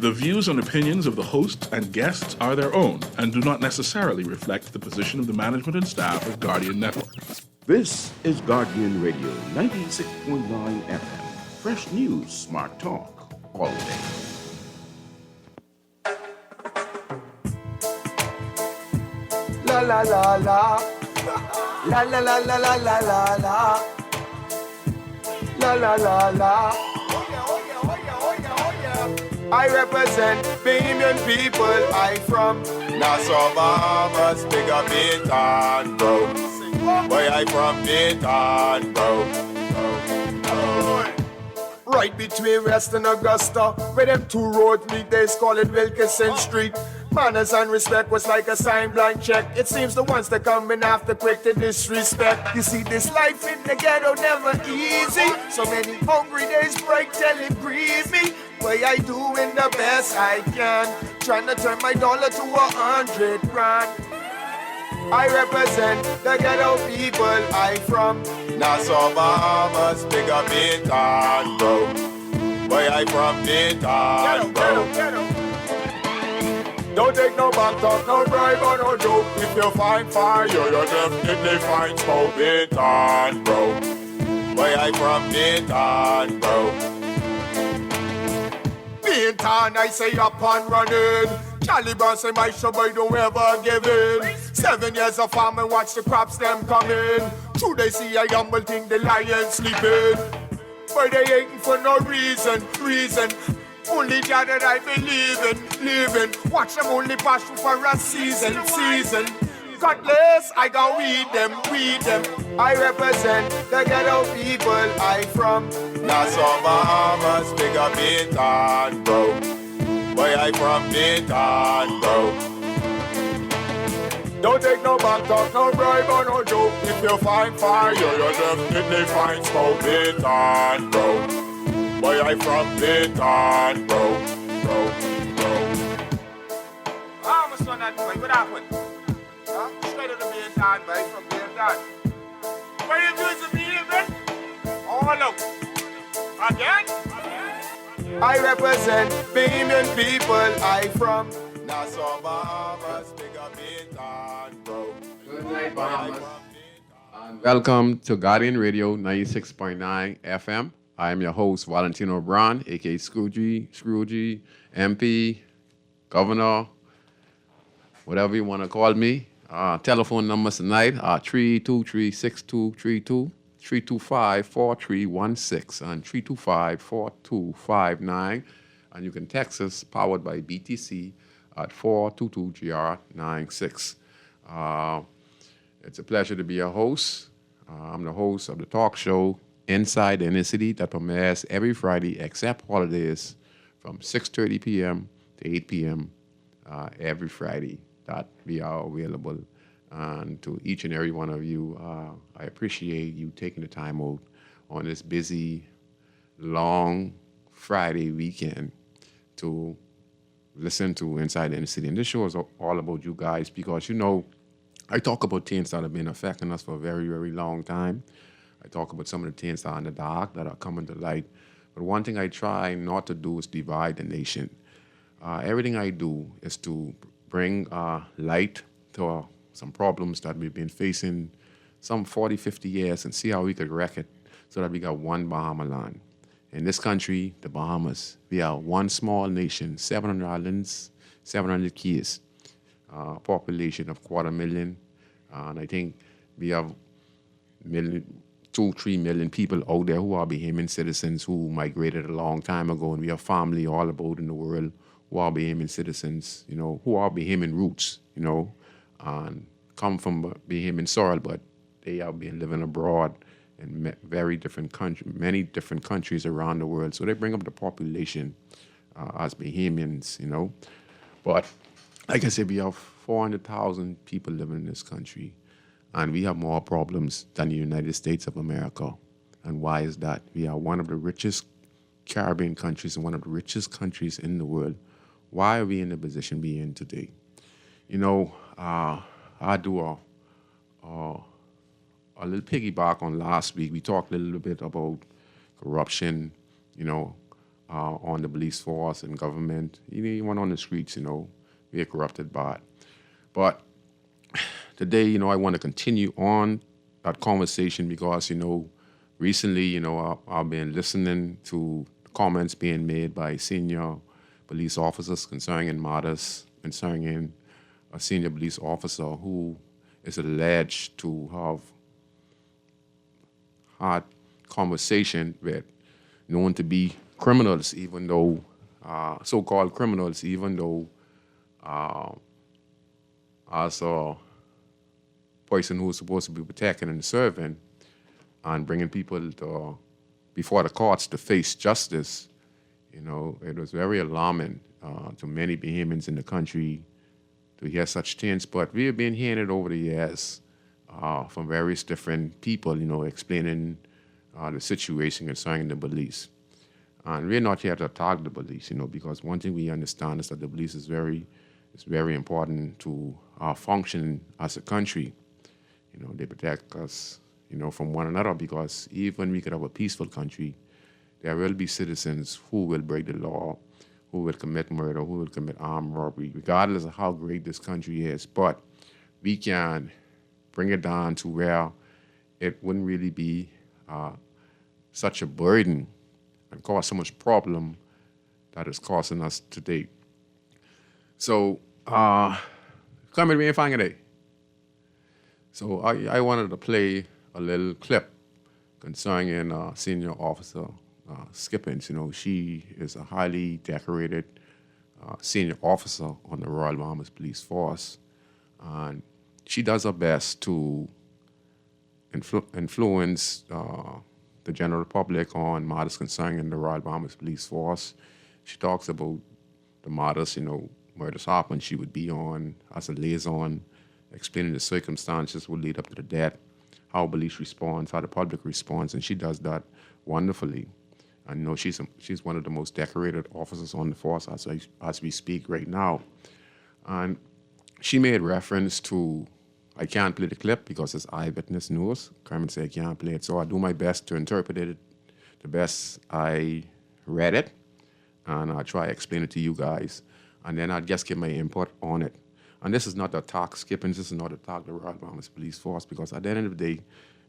The views and opinions of the hosts and guests are their own and do not necessarily reflect the position of the management and staff of Guardian Network. This is Guardian Radio 96.9 FM. Fresh news, smart talk, all day. La la la la. La la la la la la la la. La la la la. I represent Bahamian people. I from Nassau, Bahamas, big up Baytown, bro. Boy, I from Baytown, bro. Right between West and Augusta, where them two roads meet, they call it Wilkinson Street. Manners and respect was like a sign blank check. It seems the ones that come in after quick to disrespect. You see, this life in the ghetto never easy. So many hungry days break till it grieve me. Way I doing the best I can, trying to turn my dollar to 100 grand. I represent the ghetto people. I from Nassau, Bahamas, big up Baytown, bro. Boy, I from Baytown, bro. Don't take no back talk, no bribe or no joke. If you find fire, you definitely find smoke. Baytown, bro. Boy, I from Baytown, bro. Baytown, I say up and running. Caliban say my show boy don't ever give in. 7 years of farming, watch the crops them coming. True they see a humble thing, the lion sleeping. But they hating for no reason. Only God that I believe in, living. Watch them only pass through for a season. Cutlass, I gon' weed them. I represent the ghetto people. I from Nassau, Bahamas, big up Baytown, bro. Boy, I from Baytown, bro. Don't take no back talk, no bribe or no joke. If you find fire, you definitely find smoke. Baytown, bro. Boy, I from Baytown, bro. Ah, my son, that boy, what happened? Huh? Straight to the Baytown, boy, from Baytown. What are you doing to me, man? All out. Again? I represent Bahamian people. I from Nassau, Bahamas, big up Baytown, bro. Good night, Bahamas. And welcome to Guardian Radio 96.9 FM. I am your host, Valentino, a.k.a. Scrooge, MP, Governor, whatever you want to call me. Telephone numbers tonight are 323-6232, 325-4316, and 325-4259. And you can text us, powered by BTC, at 422-GR96. It's a pleasure to be your host. I'm the host of the talk show Inside the Inner City that premieres every Friday except holidays from 6:30 p.m. to 8 p.m. Every Friday that we are available. And to each and every one of you, I appreciate you taking the time out on this busy, long Friday weekend to listen to Inside the Inner City. And this show is all about you guys because, you know, I talk about things that have been affecting us for a very, very long time. I talk about some of the things that are in the dark that are coming to light. But one thing I try not to do is divide the nation. Everything I do is to bring light to some problems that we've been facing some 40, 50 years and see how we could wreck it so that we got one Bahama land. In this country, the Bahamas, we are one small nation, 700 islands, 700 keys, population of 250,000. And I think we have 2-3 million people out there who are Bahamian citizens who migrated a long time ago, and we have family all about in the world who are Bahamian citizens, you know, who are Bahamian roots, you know, and come from Bahamian soil, but they have been living abroad in many different countries around the world. So they bring up the population as Bahamians, you know. But like I said, we have 400,000 people living in this country. And we have more problems than the United States of America. And why is that? We are one of the richest Caribbean countries and one of the richest countries in the world. Why are we in the position we're in today? You know, I do a little piggyback on last week. We talked a little bit about corruption, you know, on the police force and government, even on the streets, we are corrupted by it. But today, I want to continue on that conversation because, recently, I've been listening to comments being made by senior police officers concerning matters concerning a senior police officer who is alleged to have had conversation with known to be criminals, even though so-called criminals, even though as a person who's supposed to be protecting and serving and bringing people before the courts to face justice, it was very alarming to many Bahamians in the country to hear such things. But we have been hearing it over the years from various different people, explaining the situation concerning the police. And we're not here to attack the police, because one thing we understand is that the police is very important to our function as a country. They protect us, from one another, because even we could have a peaceful country, there will be citizens who will break the law, who will commit murder, who will commit armed robbery, regardless of how great this country is. But we can bring it down to where it wouldn't really be such a burden and cause so much problem that it's causing us today. So, come with me and find it. So I wanted to play a little clip concerning senior officer Skippins. She is a highly decorated senior officer on the Royal Bahamas Police Force, and she does her best to influence the general public on matters concerning the Royal Bahamas Police Force. She talks about the matters, murders happen. She would be on as a liaison, explaining the circumstances would lead up to the death, how police responds, how the public responds, and she does that wonderfully. And she's one of the most decorated officers on the force as we speak right now. And she made reference to, I can't play the clip because it's eyewitness news. Carmen said I can't play it, so I do my best to interpret it the best I read it, and I'll try to explain it to you guys, and then I'll just give my input on it. And this is not to attack Skippins, this is not to attack the Royal Bahamas Police Force, because at the end of the day,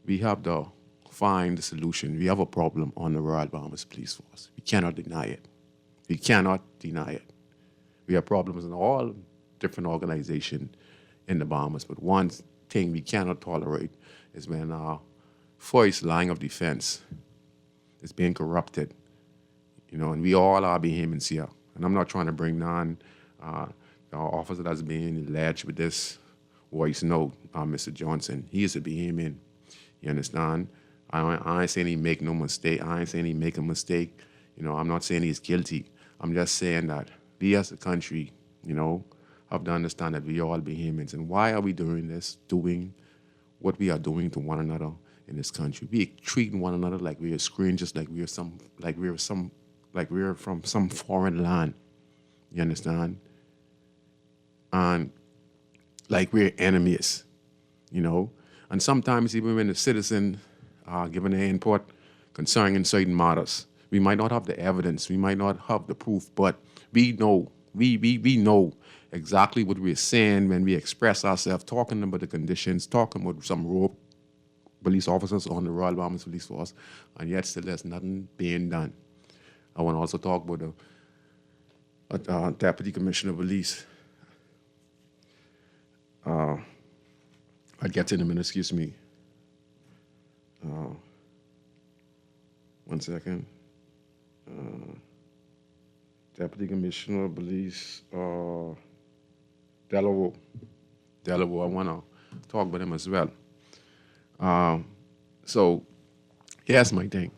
we have to find the solution. We have a problem on the Royal Bahamas Police Force. We cannot deny it. We cannot deny it. We have problems in all different organizations in the Bahamas, but one thing we cannot tolerate is when our first line of defense is being corrupted, and we all are Bahamians here. And I'm not trying to bring down the officer that's being alleged with this voice note, Mr. Johnson. He is a Bahamian, you understand? I ain't saying he make no mistake. I ain't saying he make a mistake. I'm not saying he's guilty. I'm just saying that we as a country, have to understand that we are all Bahamians. And why are we doing what we are doing to one another in this country? We treating one another like we are strangers, like we're from some foreign land. You understand? And like we're enemies, And sometimes even when the citizen giving their input concerning certain matters, we might not have the evidence, we might not have the proof, but we know, we know exactly what we're saying when we express ourselves, talking about the conditions, talking about some rogue police officers on the Royal Bahamas Police Force, and yet still there's nothing being done. I want to also talk about the Deputy Commissioner of Police. I'll get to in a minute, excuse me. 1 second. Deputy Commissioner of Police, Delaware. I want to talk about him as well. So here's my thing.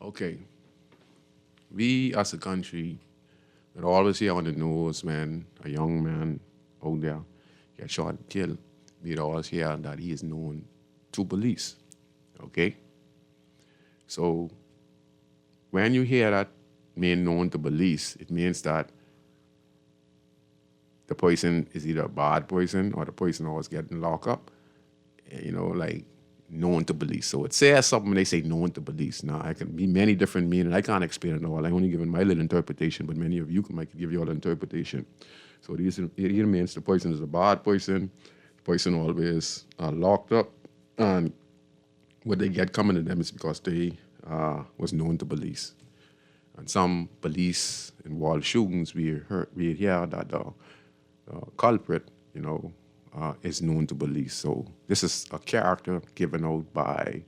Okay. We as a country that always hear on the news, man, a young man out there get shot and killed. We always hear that he is known to police. Okay? So when you hear that being known to police, it means that the person is either a bad person or the person always getting locked up. known to police. So it says something when they say known to police. Now, it can be many different meanings. I can't explain it all. I only given my little interpretation, but many of you might give your interpretation. So it either means the person is a bad person, the person always locked up, and what they get coming to them is because they was known to police. And some police involved shootings, we hear that the culprit, is known to police. So this is a character given out by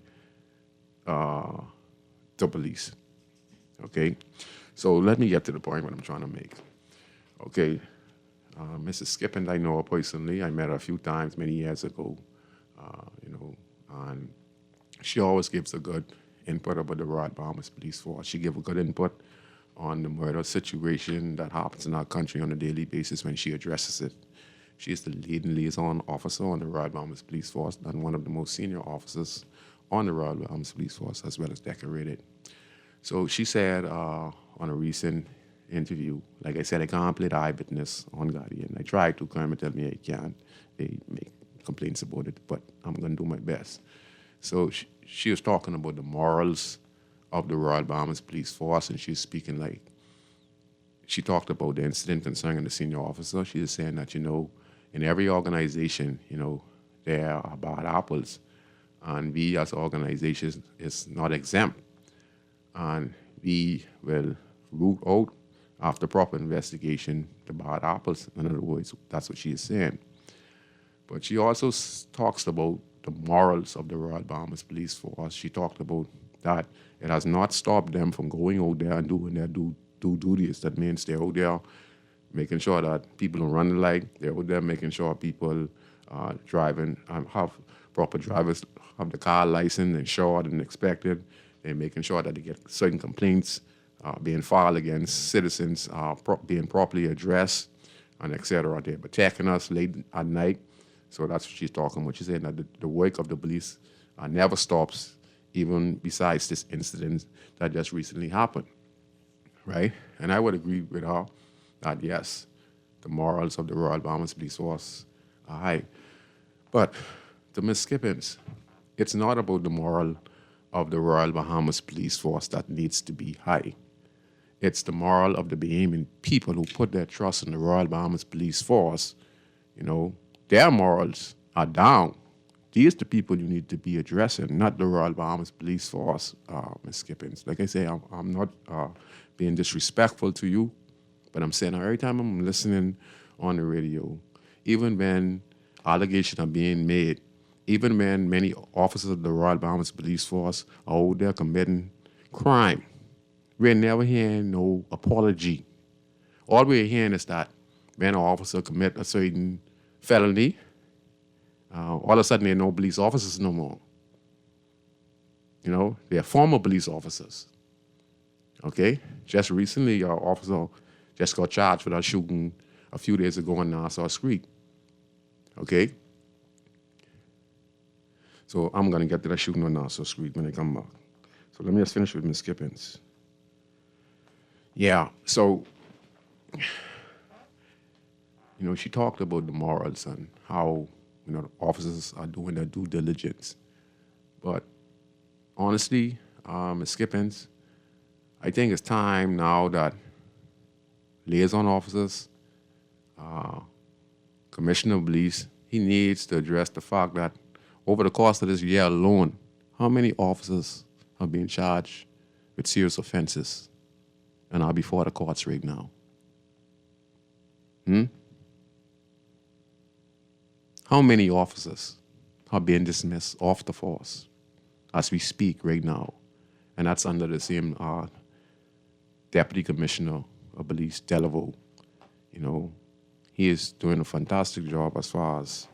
the police. Okay, so let me get to the point what I'm trying to make. Okay, Mrs. Skippin, I know her personally. I met her a few times many years ago. And she always gives a good input about the Royal Bahamas Police Force. She gives a good input on the murder situation that happens in our country on a daily basis when she addresses it. She is the leading liaison officer on the Royal Bahamas Police Force and one of the most senior officers on the Royal Bahamas Police Force, as well as decorated. So she said on a recent interview, like I said, I can't play the eyewitness on Guardian. I tried to, Kermit tell me I can't. They make complaints about it, but I'm going to do my best. So she was talking about the morals of the Royal Bahamas Police Force, and she's speaking like, she talked about the incident concerning the senior officer. She was saying that, in every organization, there are bad apples, and we as organizations is not exempt, and we will root out after proper investigation the bad apples. In other words, that's what she is saying. But she also talks about the morals of the Royal Bahamas Police Force. She talked about that it has not stopped them from going out there and doing their due duties. That means they're out there making sure that people don't run the light. They're out there making sure people driving have proper drivers, have the car license insured and inspected. They're making sure that they get certain complaints being filed against citizens, being properly addressed, and et cetera. They're protecting us late at night. So that's what she's talking about. She's saying that the work of the police never stops, even besides this incident that just recently happened, right? And I would agree with her that, yes, the morals of the Royal Bahamas Police Force are high. But to Ms. Skippins, it's not about the moral of the Royal Bahamas Police Force that needs to be high. It's the moral of the Bahamian people who put their trust in the Royal Bahamas Police Force. Their morals are down. These are the people you need to be addressing, not the Royal Bahamas Police Force, Ms. Skippins. Like I say, I'm not being disrespectful to you, but I'm saying every time I'm listening on the radio, even when allegations are being made, even when many officers of the Royal Bahamas Police Force are out there committing crime, we're never hearing no apology. All we're hearing is that when an officer commit a certain felony, all of a sudden they're no police officers no more. They're former police officers. Okay? Just recently, our officer just got charged with a shooting a few days ago on Nassau Street. Okay? So I'm going to get to that shooting on Nassau Street when I come back. So let me just finish with Ms. Skippins. Yeah, so, she talked about the morals and how, the officers are doing their due diligence. But honestly, Ms. Skippins, I think it's time now that liaison officers, Commissioner of Police, he needs to address the fact that over the course of this year alone, how many officers are being charged with serious offenses and are before the courts right now? How many officers are being dismissed off the force as we speak right now? And that's under the same Deputy Commissioner of Police, Delaveau. He is doing a fantastic job as far as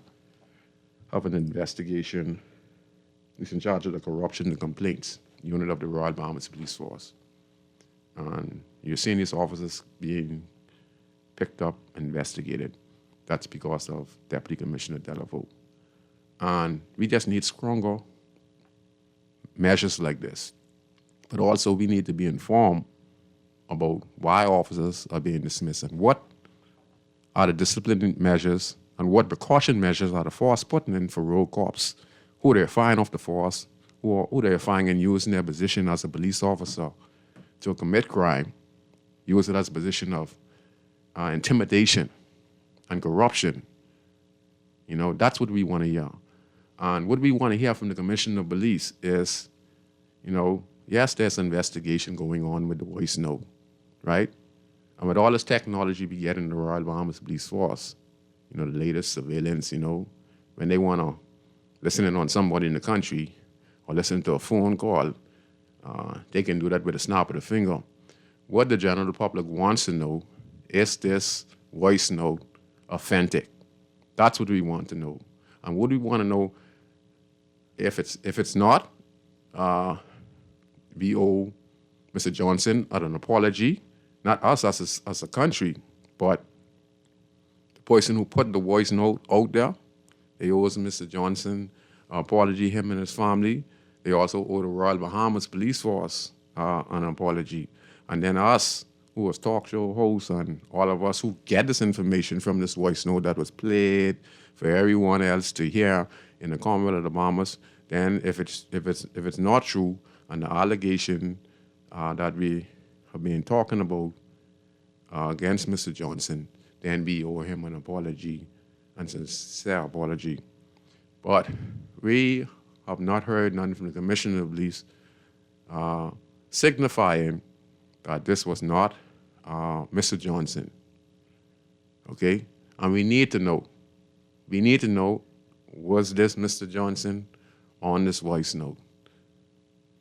having an investigation. He's in charge of the corruption and complaints unit of the Royal Bahamas Police Force. And you're seeing these officers being picked up, investigated. That's because of Deputy Commissioner Delaveau. And we just need stronger measures like this. But also we need to be informed about why officers are being dismissed and what are the disciplinary measures and what precaution measures are the force putting in for road cops who they're firing off the force, who they're firing and using their position as a police officer to commit crime, use it as a position of intimidation and corruption. That's what we want to hear. And what we want to hear from the Commissioner of Police is, yes, there's an investigation going on with the voice note, right? And with all this technology we get in the Royal Bahamas Police Force, the latest surveillance, when they want to listen in on somebody in the country or listen to a phone call, they can do that with a snap of the finger. What the general public wants to know is this voice note authentic? That's what we want to know. And what we want to know, if it's not, we owe Mr. Johnson an apology, not us as a country, but the person who put the voice note out there. They owe Mr. Johnson an apology, him and his family. They also owe the Royal Bahamas Police Force an apology. And then us, who was talk show hosts, and all of us who get this information from this voice note that was played for everyone else to hear in the Commonwealth of the Bahamas, then if it's not true, and the allegation that we have been talking about against Mr. Johnson, then we owe him an apology, and sincere apology. But we have not heard nothing from the Commissioner of Police signifying that this was not Mr. Johnson. Okay? And we need to know. We need to know, was this Mr. Johnson on this voice note?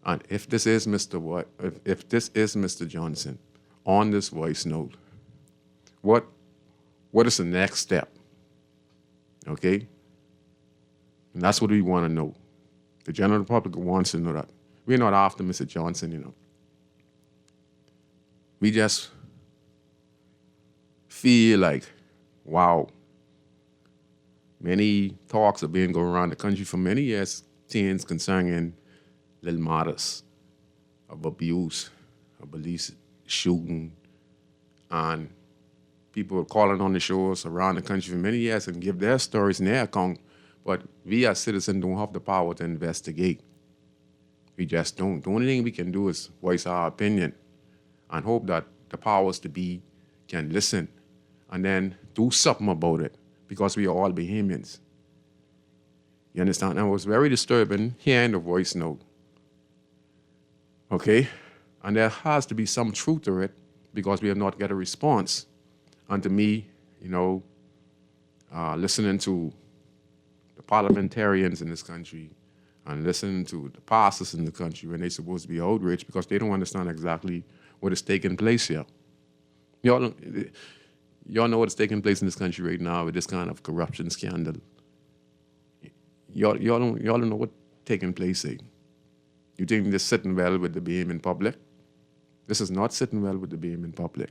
And if this is Mr. Johnson on this voice note, what is the next step? Okay? And that's what we want to know. The general public wants to know that. We're not after Mr. Johnson, We just feel like, wow, many talks have been going around the country for many years, things concerning little matters of abuse, of police shooting, and people are calling on the shows around the country for many years and give their stories and their account, but we as citizens don't have the power to investigate. We just don't. The only thing we can do is voice our opinion and hope that the powers to be can listen and then do something about it, because we are all Bahamians. You understand? And it was very disturbing hearing the voice note. Okay? And there has to be some truth to it, because we have not got a response. And to me, listening to the parliamentarians in this country and listening to the pastors in the country when they're supposed to be outraged because they don't understand exactly what is taking place here. Y'all know what's taking place in this country right now with this kind of corruption scandal. Y'all don't know what's taking place here. You think this is sitting well with the Bahamian public? This is not sitting well with the Bahamian public.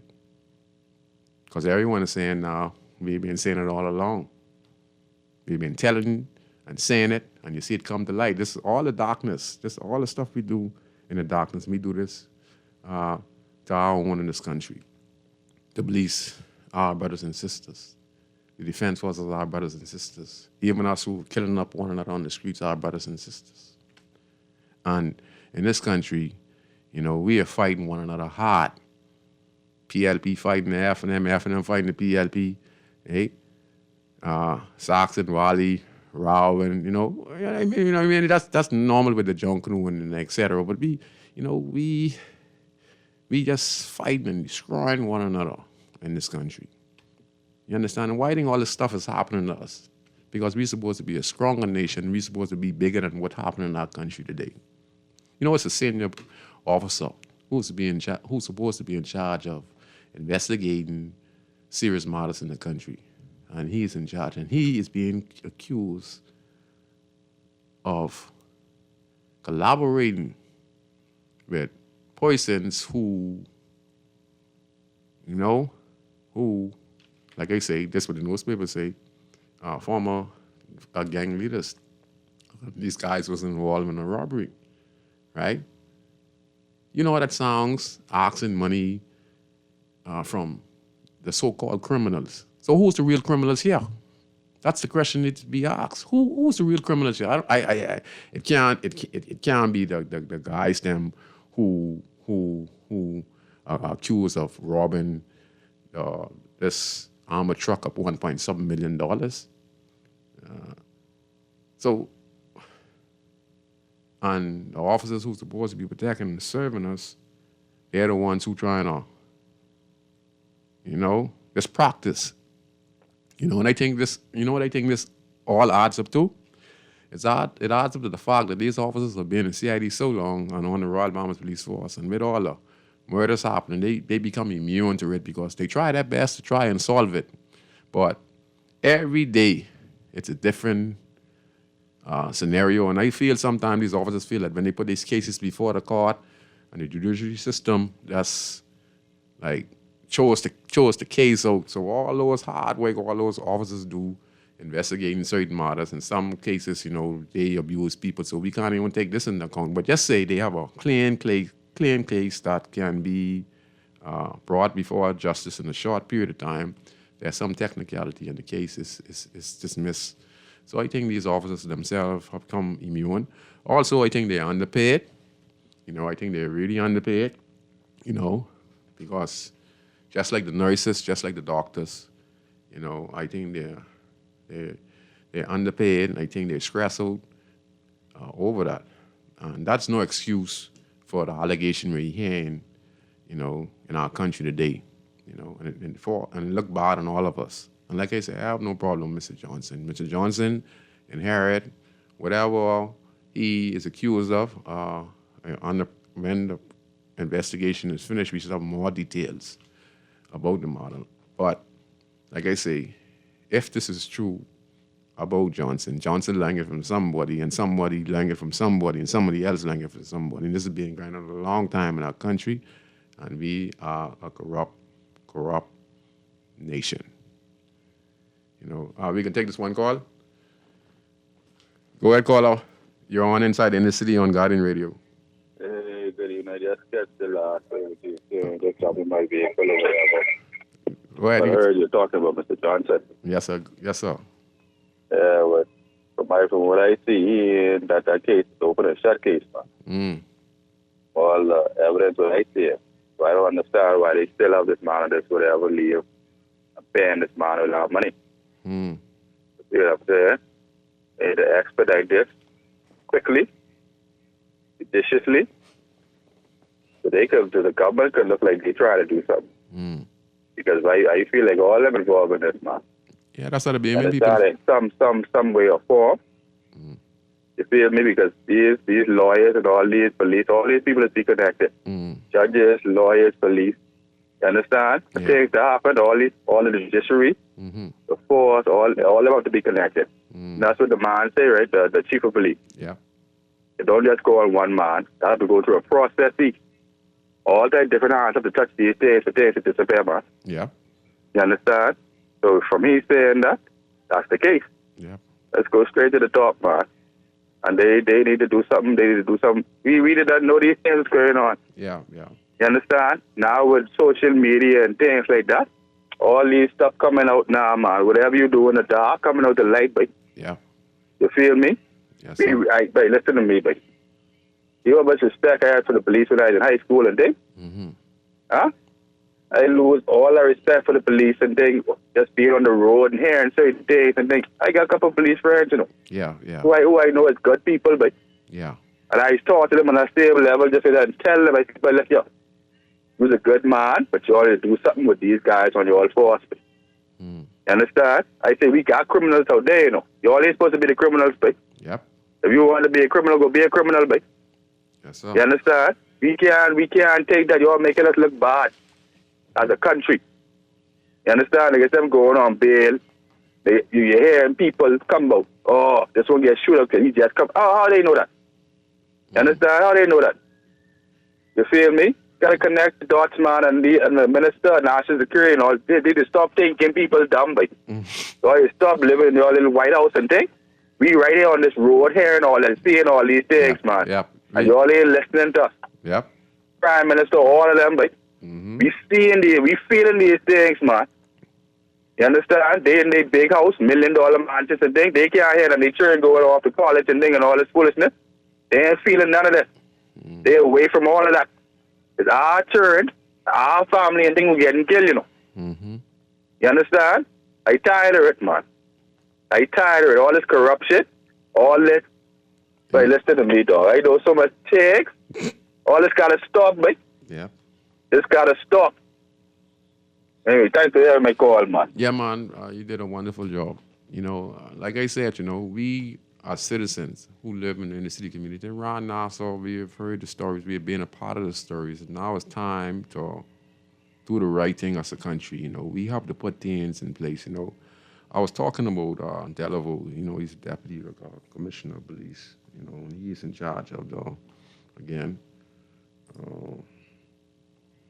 Because everyone is saying now, we've been saying it all along. We've been telling and saying it, and you see it come to light. This is all the darkness. This is all the stuff we do in the darkness. We do this to our own in this country. The police are our brothers and sisters. The defense forces are our brothers and sisters. Even us who are killing up one another on the streets are our brothers and sisters. And in this country, we are fighting one another hard. PLP fighting the F&M fighting the PLP. Hey? Saxon, Raleigh, Rao, and that's normal with the junk crew and et cetera. But we just fighting and destroying one another in this country. You understand? And why do you think all this stuff is happening to us? Because we're supposed to be a stronger nation. We're supposed to be bigger than what's happening in our country today. It's a senior officer who's supposed to be in charge of investigating serious matters in the country. And he's in charge, and he is being accused of collaborating with persons who, like I say, that's what the newspapers say, former gang leaders. These guys was involved in a robbery, right? You know that sounds asking money from the so-called criminals. So who's the real criminals here? That's the question that to be asked. Who's the real criminal here? It can't be the guys them who are accused of robbing this armored truck up $1.7 million. So, and the officers who's supposed to be protecting and serving us, they're the ones who trying to, this practice. And I think this, what I think this all adds up to? It adds up to the fact that these officers have been in CID so long and on the Royal Bahamas Police Force, and with all the murders happening, they become immune to it because they try their best to try and solve it. But every day, it's a different scenario, and I feel sometimes these officers feel that when they put these cases before the court and the judiciary system, that's like chose the case. So all those hard work, all those officers do investigating certain matters. In some cases, they abuse people, so we can't even take this into account. But just say they have a clean case that can be brought before justice in a short period of time. There's some technicality, and the case is dismissed. So I think these officers themselves have become immune. Also, I think they're underpaid. I think they're really underpaid. Because just like the nurses, just like the doctors, I think they're underpaid, and I think they're stressed out over that. And that's no excuse for the allegation we're hearing, in our country today, and look bad on all of us. And like I said, I have no problem with Mr. Johnson. Mr. Johnson inherit whatever he is accused of. When the investigation is finished, we should have more details about the matter. But like I say, if this is true about Johnson learned it from somebody, and somebody learned it from somebody, and somebody else learned it from somebody. And this has been going on a long time in our country, and we are a corrupt nation. We can take this one call. Go ahead, caller. You're on Inside Inner City on Guardian Radio. Hey, good evening. I just got the last thing stopping my vehicle or whatever. Go ahead. I heard you talking about Mr. Johnson. Yes, sir. Yes, sir. Yeah, well, from what I see, that case is open and shut case, man. All the evidence what I see. So I don't understand why they still have this man and this whatever leave and paying this man a lot of money. You know what I'm saying? They to expedite this quickly, judiciously, so the government could look like they try to do something. Because I feel like all of them involved in this, man. Yeah, that's what it be. And some way or form. You feel me? Because these lawyers and all these police, all these people are connected. Judges, lawyers, police. You understand? Yeah. Things that happen, all of the judiciary, the force, all of them have to be connected. That's what the man say, right? The chief of police. Yeah. You don't just go on one man. That have to go through a process. All that different hands have to touch these things for things to disappear, man. Yeah. You understand? So from he saying that, that's the case. Yeah. Let's go straight to the top, man. And they need to do something. They need to do something. We really don't know these things going on. Yeah. You understand? Now with social media and things like that, all these stuff coming out now, man. Whatever you do in the dark, coming out the light, but yeah. You feel me? Yes, listen to me, but you know how much respect I had for the police when I was in high school and things? Huh? I lose all the respect for the police and things, just being on the road and hearing certain things and things. I got a couple of police friends, Yeah. Who I know is good people, but yeah. And I talk to them on a stable level, just so that and tell them, I said, well, you was a good man, but you ought to do something with these guys on your force. You understand? I say we got criminals out there, You always supposed to be the criminals, but yep. If you want to be a criminal, go be a criminal, but yes, sir. You understand? We can't take that. You're making us look bad as a country. You understand? Like them going on bail. You hearing people come out. Oh, this one get shoot up because he just come. Oh, how they know that? You understand? How they know that? You feel me? Gotta connect the dots, man, and the minister and national security and all. They just stop thinking people dumb, but so you stop living in your little White House and things. We right here on this road here and all and seeing all these things, man. Yep. And you all ain't listening to us. Yep. Prime Minister, all of them, but we feeling these things, man. You understand? They in their big house, $1 million mansions and things. They can't hear and they children going off to college and thing and all this foolishness. They ain't feeling none of that. They're away from all of that. It's our children, our family and things were getting killed, you know. You understand? I tired of it, man. I tired of it. All this corruption, all this. But listen to me, dog. I know so much takes. All this gotta stop, mate. Yeah. This gotta stop. Anyway, thanks for hearing my call, man. Yeah, man, you did a wonderful job. You know, like I said, you know, we are citizens who live in the inner city community. Around Nassau, we have heard the stories. We have been a part of the stories. And now it's time to do the right thing as a country. You know, we have to put things in place. You know, I was talking about Delaveau. You know, he's deputy commissioner of police. You know, and he's in charge of the, again,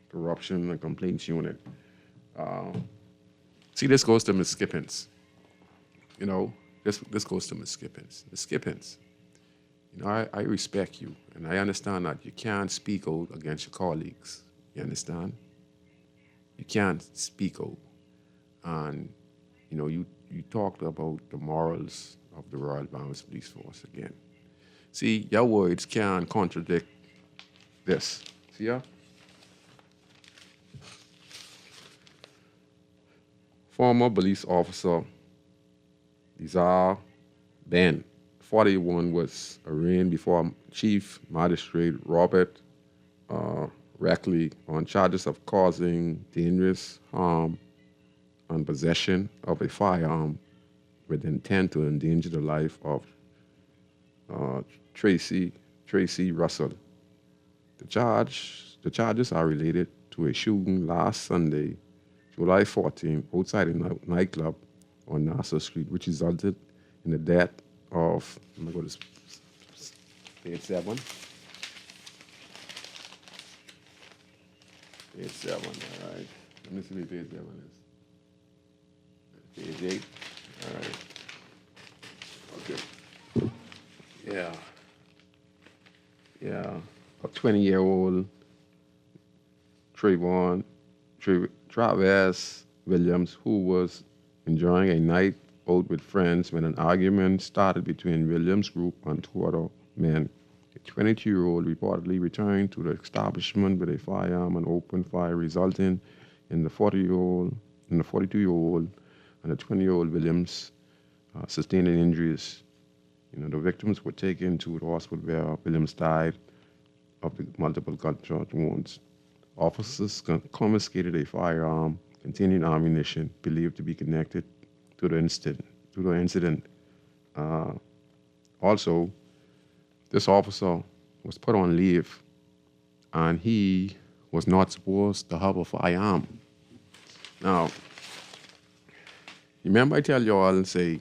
corruption and complaints unit. See, this goes to Ms. Skippins. You know, this goes to Ms. Skippins. Ms. Skippins, you know, I respect you, and I understand that you can't speak out against your colleagues. You understand? You can't speak out. And, you know, you talked about the morals of the Royal Bahamas Police Force again. See, your words can't contradict this. See ya? Former police officer Desire Ben, 41, was arraigned before Chief Magistrate Robert Rackley on charges of causing dangerous harm and possession of a firearm with intent to endanger the life of Tracy Russell. The charges are related to a shooting last Sunday, July 14, outside a nightclub on Nassau Street, which resulted in the death of, I'm going to go to page 7. Page 7, all right. Let me see what page 7 is. Page 8, all right. Okay. Yeah. A 20-year-old Travis Williams, who was enjoying a night out with friends when an argument started between Williams' group and 2 other men. A 22-year-old reportedly returned to the establishment with a firearm and opened fire, resulting in the 42-year-old and the 20-year-old Williams sustaining injuries. You know, the victims were taken to the hospital where Williams died of the multiple gunshot wounds. Officers confiscated a firearm containing ammunition believed to be connected to the incident. Also, this officer was put on leave, and he was not supposed to have a firearm. Now, remember I tell you all and say,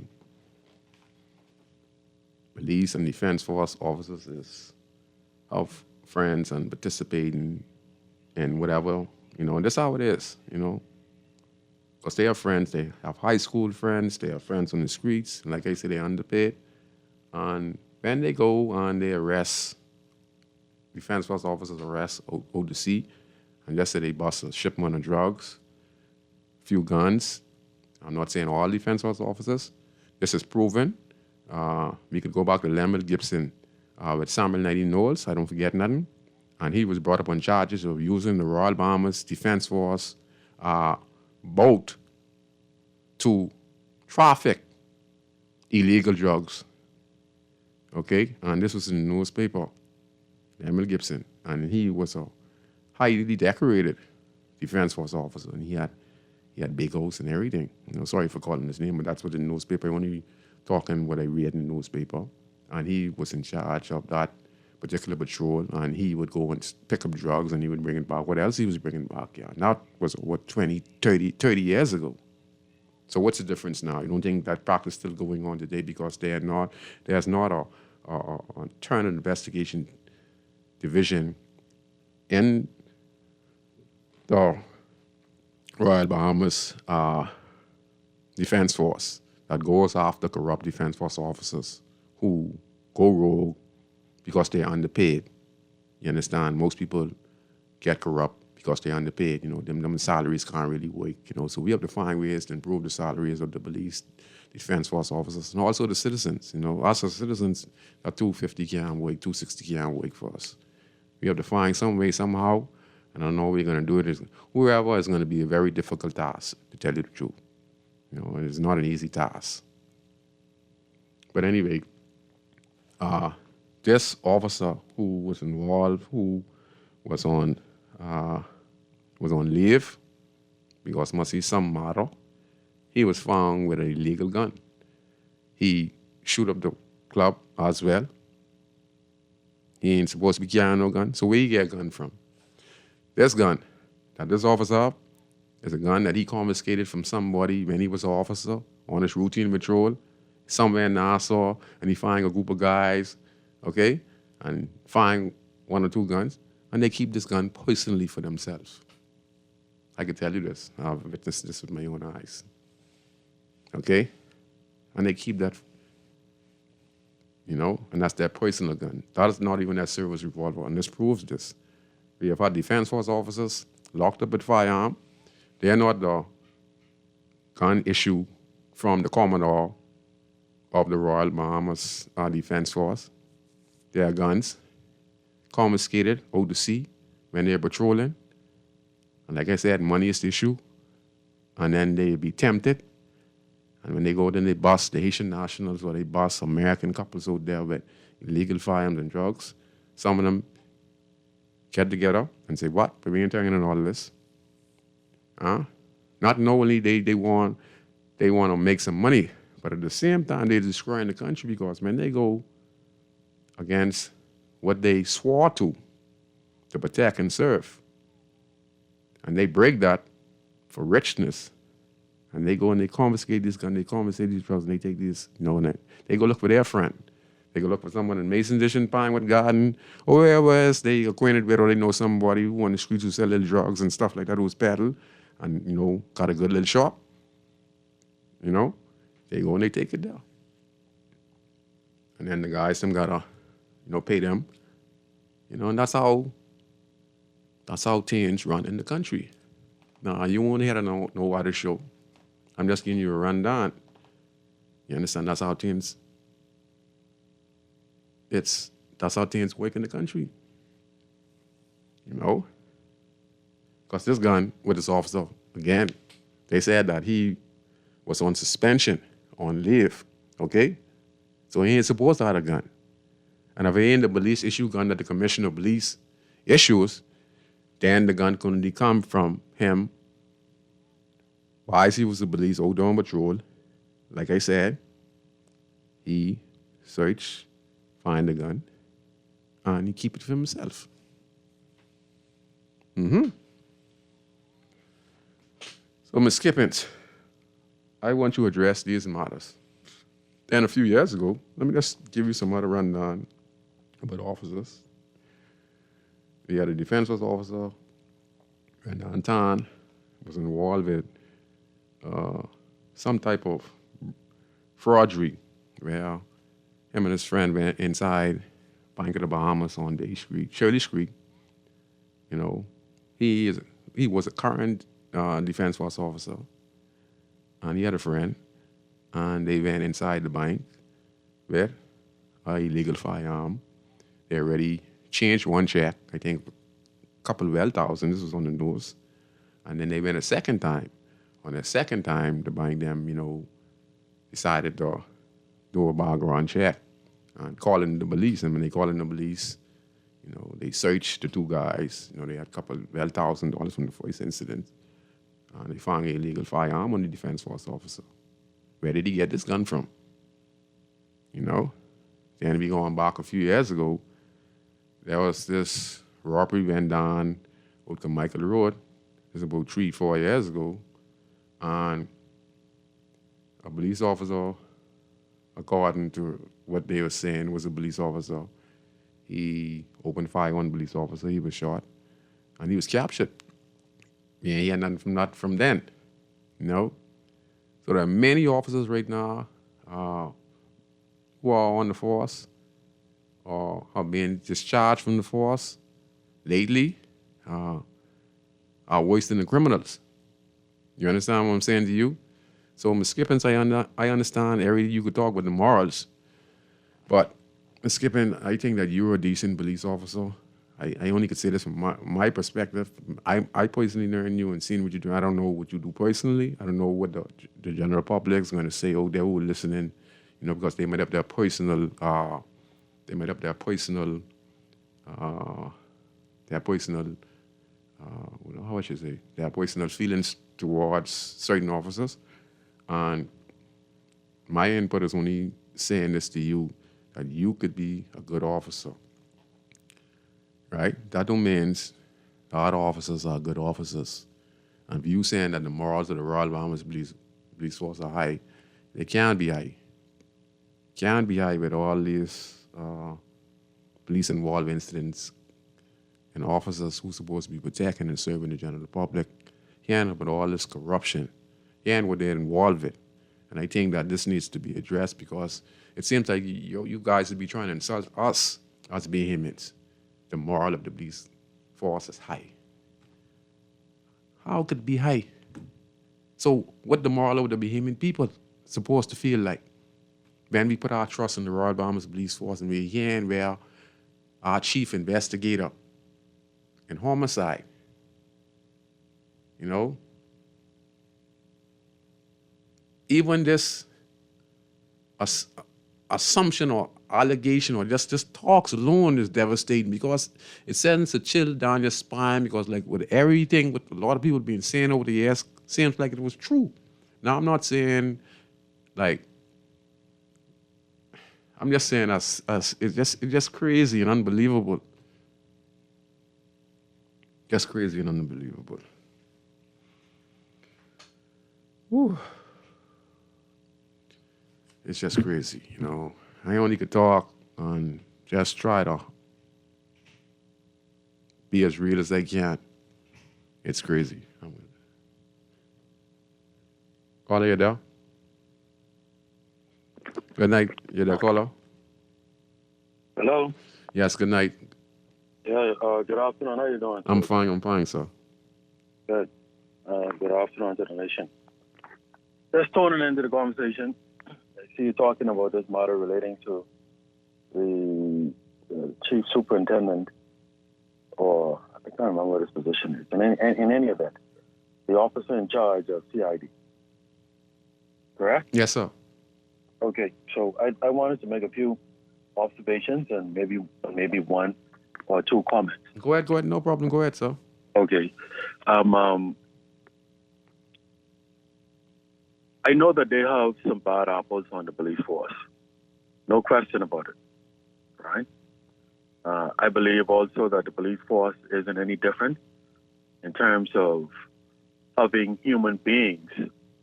police and defense force officers have friends and participating in whatever, you know, and that's how it is, you know. Because they have friends, they have high school friends, they have friends on the streets, and like I said, they're underpaid. And when they go and they arrest, defense force officers arrest out to sea, and just say they bust a shipment of drugs, a few guns. I'm not saying all defense force officers. This is proven. We could go back to Lemuel Gibson with Samuel 19 Knowles, I don't forget nothing. And he was brought up on charges of using the Royal Bahamas Defense Force boat to traffic illegal drugs. Okay? And this was in the newspaper, Lemuel Gibson. And he was a highly decorated defense force officer. And he had big house and everything. You know, sorry for calling his name, but that's what the newspaper, I only talking what I read in the newspaper. And he was in charge of that particular patrol, and he would go and pick up drugs and he would bring it back. What else he was bringing back? Yeah, and that was, 30 years ago. So what's the difference now? You don't think that practice is still going on today because there's not a internal investigation division in the Royal Bahamas Defense Force that goes after corrupt defense force officers who go rogue because they're underpaid. You understand? Most people get corrupt because they're underpaid. Them salaries can't really work. So we have to find ways to improve the salaries of the police, defense force officers, and also the citizens. Us as citizens, that 250 can't work, 260 can't work for us. We have to find some way, somehow, and I don't know how we're going to do it. Whoever is going to be a very difficult task, to tell you the truth. It's not an easy task. But anyway, this officer who was involved, who was on leave, because must be some matter, he was found with an illegal gun. He shoot up the club as well. He ain't supposed to be carrying no gun. So where he get a gun from? This gun that this officer have is a gun that he confiscated from somebody when he was an officer on his routine patrol somewhere in Nassau, and he find a group of guys, okay, and find 1 or 2 guns, and they keep this gun personally for themselves. I can tell you this. I've witnessed this with my own eyes. Okay? And they keep that, and that's their personal gun. That is not even their service revolver, and this proves this. We have had defense force officers locked up with firearm. They are not the gun issue from the Commodore of the Royal Bahamas Defense Force. They are guns confiscated out to sea when they're patrolling. And like I said, money is the issue. And then they be tempted. And when they go, then they bust the Haitian nationals, or they bust American couples out there with illegal firearms and drugs. Some of them get together and say, what? We ain't talking in all this. Not only they want to make some money, but at the same time, they're destroying the country, because when they go against what they swore to protect and serve, and they break that for richness, and they go and they confiscate this gun, they confiscate these drugs, and they take these, and they go look for their friend. They go look for someone in Mason Dish and Pinewood Garden, or wherever else they acquainted with, or they know somebody who on the streets who sell little drugs and stuff like that, who's peddle, and, got a good little shop. They go and they take it down. And then the guys, them gotta, pay them. And that's how things run in the country. Now, you won't hear no other show. I'm just giving you a rundown. You understand? That's how things work in the country. Because this gun with this officer, again, they said that he was on suspension, on leave, okay? So he ain't supposed to have a gun. And if he ain't the police issue gun that the commissioner of police issues, then the gun can only come from him. Why he was the police out on patrol. Like I said, he search, find the gun, and he keep it for himself. So, Ms. Skippins, I want to address these matters. Then a few years ago, let me just give you some other rundown about officers. We had a defense force officer, Brandon Tan, was involved with some type of fraudery where him and his friend went inside Bank of the Bahamas on Shirley Street. He was a current defense force officer, and he had a friend, and they went inside the bank with an illegal firearm. They already changed one check, I think a couple of $12,000, this was on the news, and then they went a second time. On the second time, the bank them, decided to do a background check and calling the police. And when they called in the police, they searched the 2 guys. They had a couple of $12,000 from the first incident. And they found an illegal firearm on the defense force officer. Where did he get this gun from? Then we going back a few years ago, there was this robbery went down out to Michael Road. It was about 3-4 years ago. And a police officer, according to what they were saying, was a police officer. He opened fire on the police officer. He was shot, and he was captured. Yeah, he had nothing from then, So there are many officers right now who are on the force or have been discharged from the force lately. are worse than the criminals. You understand what I'm saying to you? So, Ms. Skippins, I understand you could talk with the morals, but Ms. Skippin, I think that you're a decent police officer. I only could say this from my perspective. I personally learned you and seen what you do. I don't know what you do personally. I don't know what the general public is going to say. Oh, they're all listening, because they might have their personal, how I should say, their personal feelings towards certain officers. And my input is only saying this to you, that you could be a good officer. Right? That don't mean the other officers are good officers. And if you saying that the morals of the Royal Bahamas Police Force are high, they can't be high. Can't be high with all these police-involved incidents and officers who's supposed to be protecting and serving the general public. Can't with all this corruption. Can't what they're involved with. And I think that this needs to be addressed because it seems like you guys would be trying to insult us as Bahamians. The moral of the police force is high. How could it be high? So what the moral of the Bahamian people supposed to feel like when we put our trust in the Royal Bahamas Police Force and we're hearing where our chief investigator in homicide, even this assumption or allegation or just talks alone is devastating because it sends a chill down your spine because like with everything what a lot of people have been saying over the years seems like it was true. Now I'm not saying like I'm just saying it's just crazy and unbelievable. Just crazy and unbelievable. Whew. It's just crazy, I only could talk and just try to be as real as I can. It's crazy. Caller, you there? Good night. You there, caller? Hello? Yes, good night. Yeah, good afternoon. How you doing? I'm fine, sir. Good. Good afternoon to the nation. Just tuning into the conversation. I see you talking about this matter relating to the chief superintendent, or I can't remember what his position is. In any event, the officer in charge of CID. Correct? Yes, sir. Okay, so I wanted to make a few observations and maybe one or two comments. Go ahead. No problem. Go ahead, sir. Okay. I know that they have some bad apples on the police force. No question about it, right? I believe also that the police force isn't any different in terms of having human beings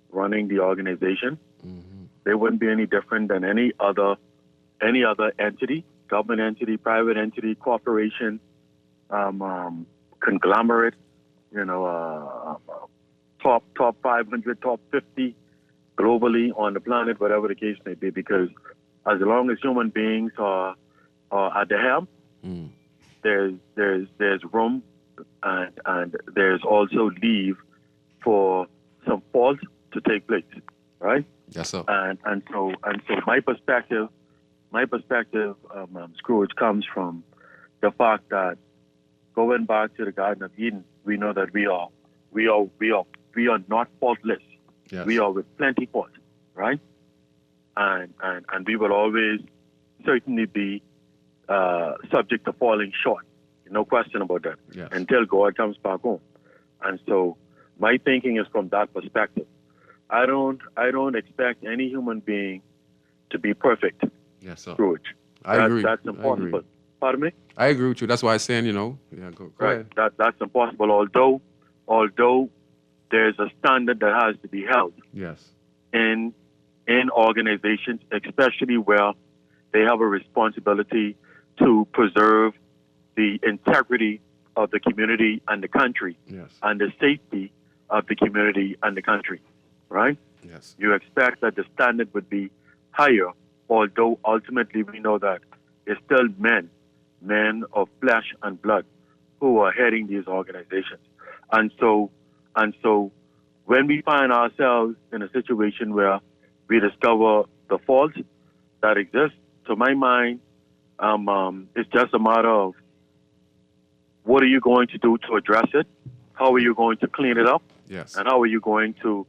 running the organization. Mm-hmm. They wouldn't be any different than any other entity, government entity, private entity, corporation, conglomerate, top 500, top 50 globally on the planet, whatever the case may be, because as long as human beings are at the helm, there's room and there's also leave for some fault to take place, right? Yes, sir. And so my perspective, Scrooge, comes from the fact that going back to the Garden of Eden, we know that we are not faultless. Yes. We are with plenty fault, right? And we will always certainly be subject to falling short. No question about that. Yes. Until God comes back home. And so my thinking is from that perspective. I don't expect any human being to be perfect. Yes, sir. Scrooge. I agree. That's impossible. Pardon me? I agree with you. That's why I'm saying, go right. ahead. That's impossible. Although there's a standard that has to be held. Yes. In organizations, especially where they have a responsibility to preserve the integrity of the community and the country, yes, and the safety of the community and the country, right? Yes. You expect that the standard would be higher, although ultimately we know that it's still men of flesh and blood, who are heading these organizations. And so when we find ourselves in a situation where we discover the faults that exist, to my mind, it's just a matter of what are you going to do to address it? How are you going to clean it up? Yes. And how are you going to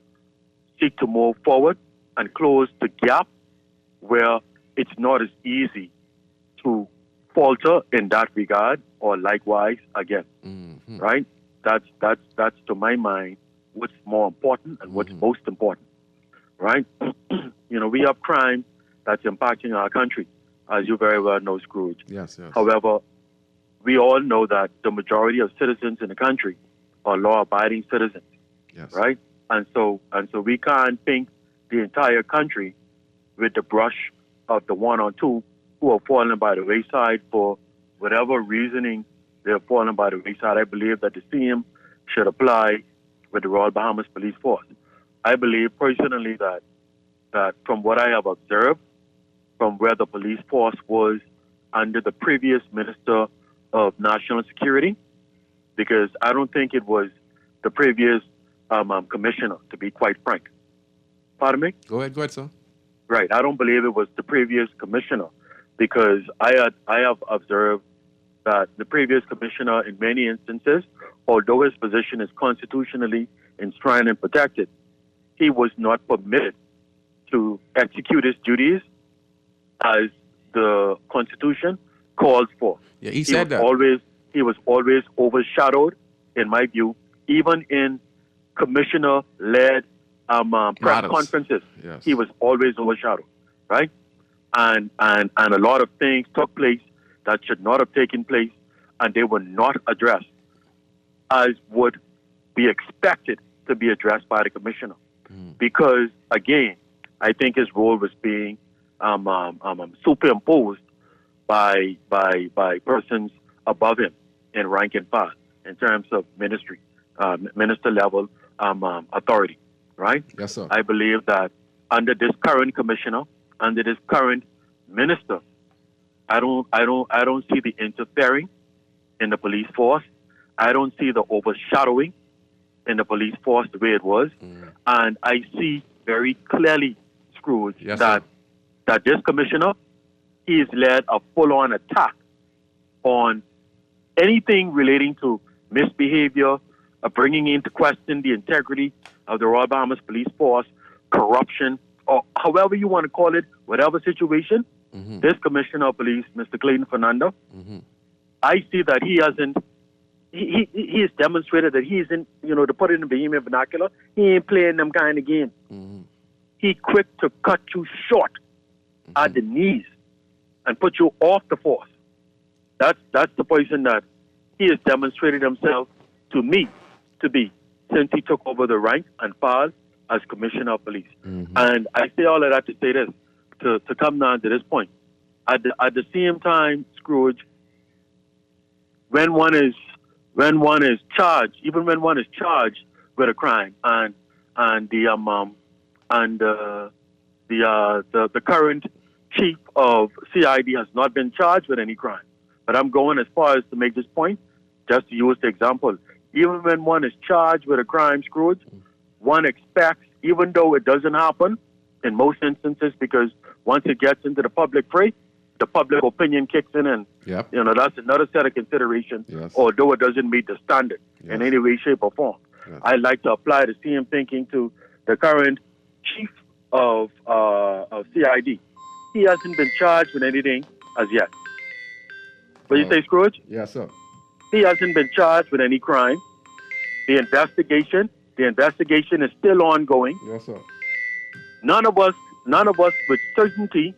seek to move forward and close the gap where it's not as easy to falter in that regard, or likewise again, right? That's to my mind what's more important and what's most important, right? We have crime that's impacting our country, as you very well know, Scrooge. Yes. However, we all know that the majority of citizens in the country are law-abiding citizens, Yes. right? And so we can't paint the entire country with the brush of the one or two who are falling by the wayside for whatever reasoning they're falling by the wayside. I believe that the same should apply with the Royal Bahamas Police Force. I believe personally that from what I have observed, from where the police force was under the previous Minister of National Security, because I don't think it was the previous commissioner, to be quite frank. Pardon me? Go ahead, sir. Right. I don't believe it was the previous commissioner, because I have observed that the previous commissioner, in many instances, although his position is constitutionally enshrined and protected, he was not permitted to execute his duties as the Constitution calls for. Yeah, he said that. He was always overshadowed, in my view, even in commissioner-led press Matters. conferences. Yes. He was always overshadowed, right? And a lot of things took place that should not have taken place, and they were not addressed as would be expected to be addressed by the commissioner. Because, again, I think his role was being superimposed by persons above him in rank and file in terms of ministry, minister level authority, right? Yes, sir. I believe that under this current commissioner, under this current minister, I don't see the interfering in the police force. I don't see the overshadowing in the police force the way it was, and I see very clearly, Scrooge, Yes, that this commissioner, he has led a full-on attack on anything relating to misbehavior, bringing into question the integrity of the Royal Bahamas Police Force, corruption, or however you want to call it, whatever situation. This commissioner of police, Mr. Clayton Fernando, I see that he hasn't. He has demonstrated that he isn't, to put it in the Bahamian vernacular, he ain't playing them kind of games. He quick to cut you short at the knees and put you off the force. That's the person that he has demonstrated himself to me to be since he took over the rank and file as commissioner of police. And I say all of that to say this, to come down to this point. At the same time, Scrooge, when one is charged, even when one is charged with a crime, and the current chief of CID has not been charged with any crime. But I'm going as far as to make this point, just to use the example. Even when one is charged with a crime, Scrooge, one expects, even though it doesn't happen in most instances, because once it gets into the public fray, the public opinion kicks in, and that's another set of consideration. Although it doesn't meet the standard in any way, shape, or form. I like to apply the same thinking to the current chief of CID. He hasn't been charged with anything as yet. What do you say, Scrooge? Yes, sir. He hasn't been charged with any crime. The investigation is still ongoing. Yes, sir. None of us with certainty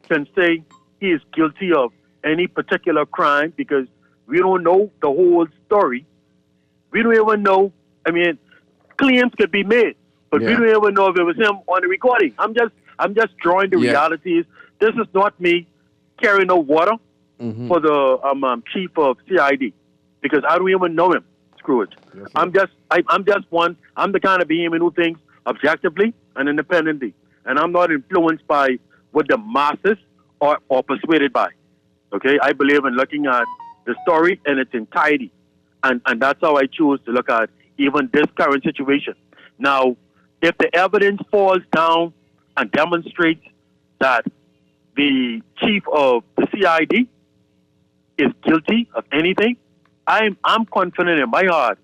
can say he is guilty of any particular crime, because we don't know the whole story. We don't even know. I mean, claims could be made, but we don't even know if it was him on the recording. I'm just drawing the realities. This is not me carrying no water for the chief of CID, because I don't even know him, Scrooge. Yes, I'm the kind of being who thinks objectively and independently, and I'm not influenced by what the masses are persuaded by. Okay, I believe in looking at the story in its entirety, and that's how I choose to look at even this current situation. Now, if the evidence falls down and demonstrates that the chief of the CID is guilty of anything, I'm confident in my heart,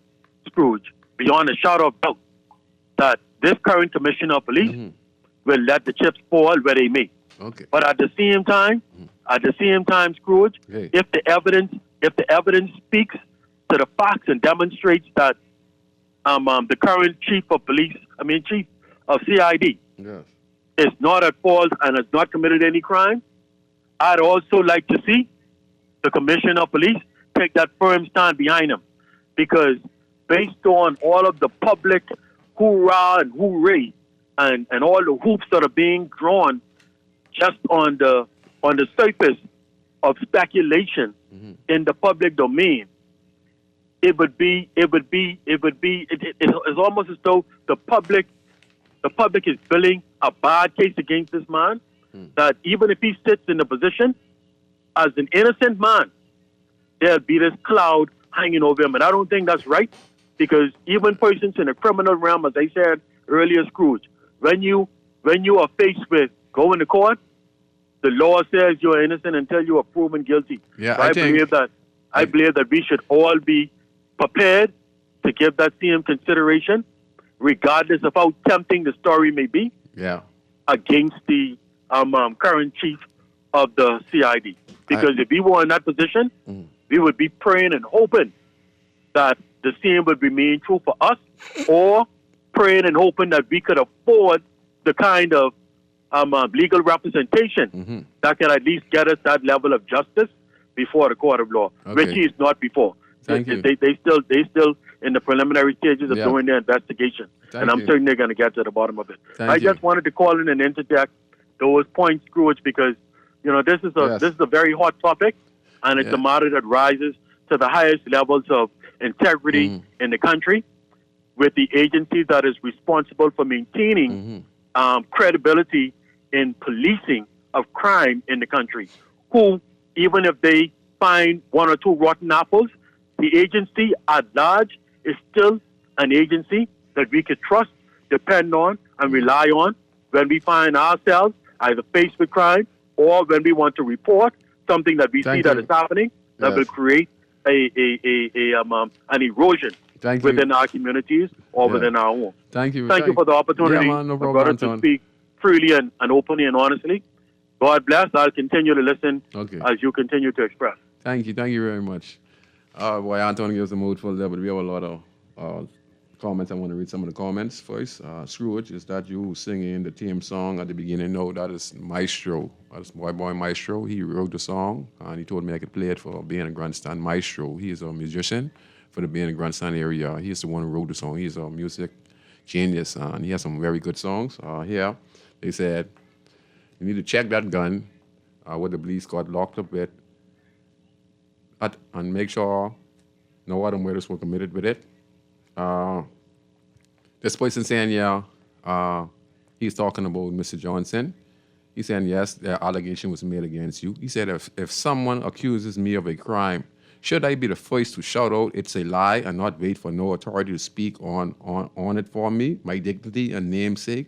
Scrooge, beyond a shadow of doubt, that this current commissioner of police will let the chips fall where they may. Okay. But at the same time, Scrooge, Okay. if the evidence speaks to the facts and demonstrates that the current chief of CID Yes. is not at fault and has not committed any crime, I'd also like to see the commissioner of police take that firm stand behind him, because based on all of the public hoorah and hooray and all the hoops that are being drawn just on the surface of speculation in the public domain, it's almost as though the public is building a bad case against this man, that even if he sits in the position as an innocent man, there'll be this cloud hanging over him. And I don't think that's right, because even persons in the criminal realm, as I said earlier, Scrooge, when you are faced with going to court, the law says you're innocent until you are proven guilty. Yeah, so I believe that we should all be prepared to give that same consideration, regardless of how tempting the story may be, Yeah. against the current chief of the CID. Because if we were in that position, we would be praying and hoping that the same would remain true for us, or praying and hoping that we could afford the kind of legal representation that can at least get us that level of justice before the court of law, which he is not before. Thank you. They still in the preliminary stages of doing their investigation, and I'm certain they're going to get to the bottom of it. I just wanted to call in and interject those points, Scrooge, because this is a very hot topic, and it's a matter that rises to the highest levels of integrity in the country, with the agency that is responsible for maintaining credibility in policing of crime in the country, who, even if they find one or two rotten apples, the agency at large is still an agency that we could trust, depend on, and rely on when we find ourselves either faced with crime, or when we want to report something that we see that is happening that will create an erosion within our communities or within our home. Thank you. Thank you for the opportunity, Yeah, man, no my problem, brother, Anton. to speak freely and openly and honestly. God bless. I'll continue to listen as you continue to express. Thank you very much. Boy, Anton gives a mouthful there, but we have a lot of comments. I want to read some of the comments first. Scrooge, is that you singing the theme song at the beginning? No, that is Maestro. That's my boy Maestro. He wrote the song, and he told me I could play it for being a grandstand. Maestro, he is a musician for the being a grandstand area. He is the one who wrote the song. He's a music genius, and he has some very good songs. Here, they said, you need to check that gun, what the police got locked up with, and make sure no other murders were committed with it. This person saying, he's talking about Mr. Johnson. He's saying, yes, the allegation was made against you. He said, if someone accuses me of a crime, should I be the first to shout out it's a lie and not wait for no authority to speak on it for me, my dignity and namesake?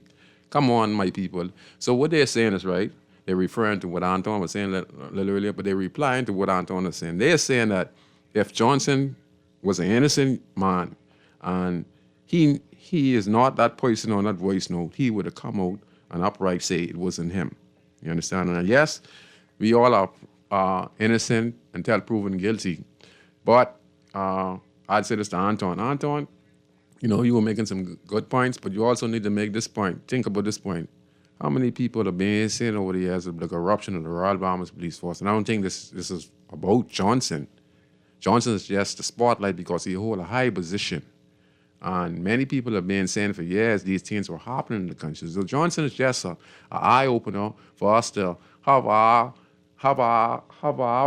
Come on, my people. So what they're saying is right. They're referring to what Anton was saying a little earlier, but they're replying to what Anton was saying. They're saying that if Johnson was an innocent man and he is not that person on that voice note, he would have come out and upright say it wasn't him. You understand? And yes, we all are innocent until proven guilty. But I'd say this to Anton. Anton, you were making some good points, but you also need to make this point. Think about this point. How many people have been seen over the years of the corruption of the Royal Bahamas Police Force? And I don't think this is about Johnson. Johnson is just the spotlight because he holds a high position. And many people have been saying for years these things were happening in the country. So Johnson is just an eye-opener for us to have our